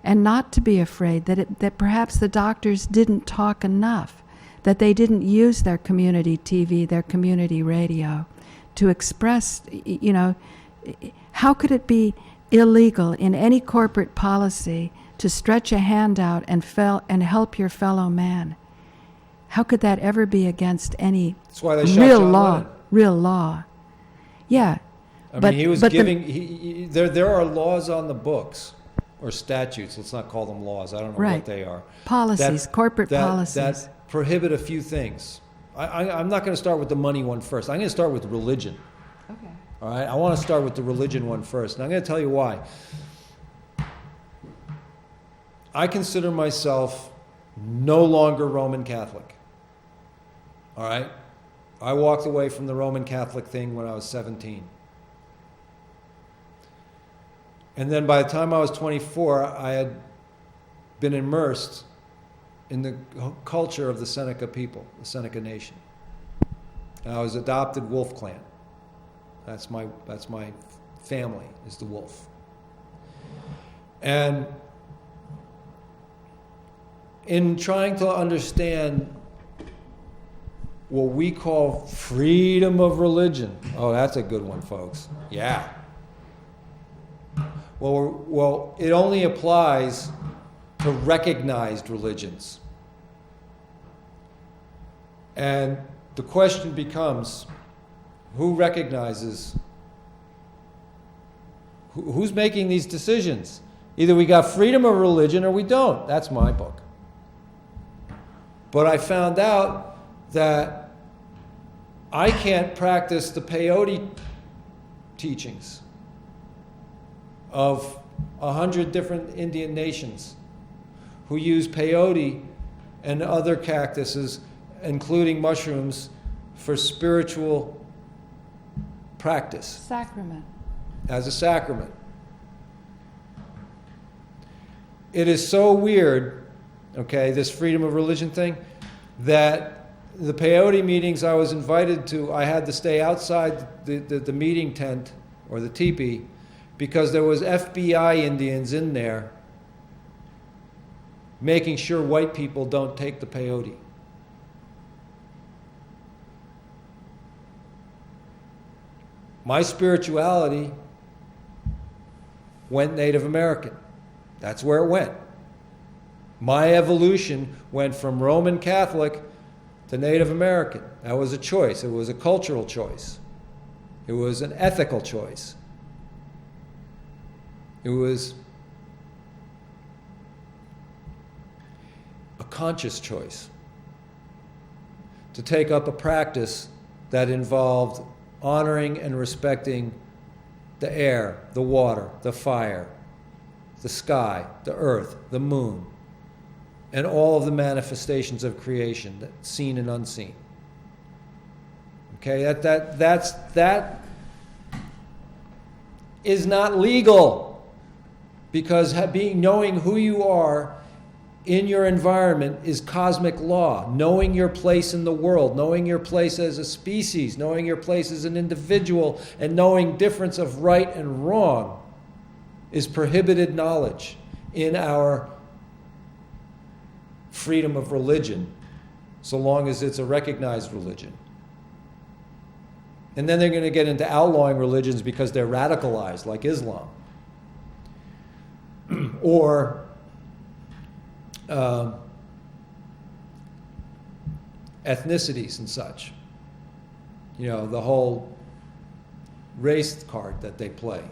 and not to be afraid, that perhaps the doctors didn't talk enough, that they didn't use their community TV, their community radio to express, how could it be illegal in any corporate policy to stretch a hand out and help your fellow man? How could that ever be against any That's why they shot real John law? Lennon. Real law. Yeah. I mean, he was giving. There are laws on the books, or statutes. Let's not call them laws. I don't know Right. what they are. Policies, corporate policies. That prohibit a few things. I'm not going to start with the money one first. I'm going to start with religion. Okay. All right. I want to start with the religion one first, and I'm going to tell you why. I consider myself no longer Roman Catholic. All right? I walked away from the Roman Catholic thing when I was 17. And then by the time I was 24, I had been immersed in the culture of the Seneca people, the Seneca Nation. And I was adopted Wolf clan. That's my family, is the Wolf. And in trying to understand what we call freedom of religion. Oh, that's a good one, folks. Yeah. Well, it only applies to recognized religions. And the question becomes, who recognizes, who's making these decisions? Either we got freedom of religion or we don't. That's my book. But I found out that I can't practice the peyote teachings of 100 different Indian nations who use peyote and other cactuses, including mushrooms, for spiritual practice. Sacrament. As a sacrament. It is so weird, okay, this freedom of religion thing, that the peyote meetings I was invited to, I had to stay outside the meeting tent or the teepee because there was FBI Indians in there making sure white people don't take the peyote. My spirituality went Native American. That's where it went. My evolution went from Roman Catholic to Native American. That was a choice. It was a cultural choice. It was an ethical choice. It was a conscious choice to take up a practice that involved honoring and respecting the air, the water, the fire, the sky, the earth, the moon, and all of the manifestations of creation, seen and unseen. Okay, that is not legal, because knowing who you are in your environment is cosmic law. Knowing your place in the world, knowing your place as a species, knowing your place as an individual, and knowing difference of right and wrong is prohibited knowledge in our freedom of religion, so long as it's a recognized religion. And then they're going to get into outlawing religions because they're radicalized, like Islam. Or ethnicities and such. You know, the whole race card that they play.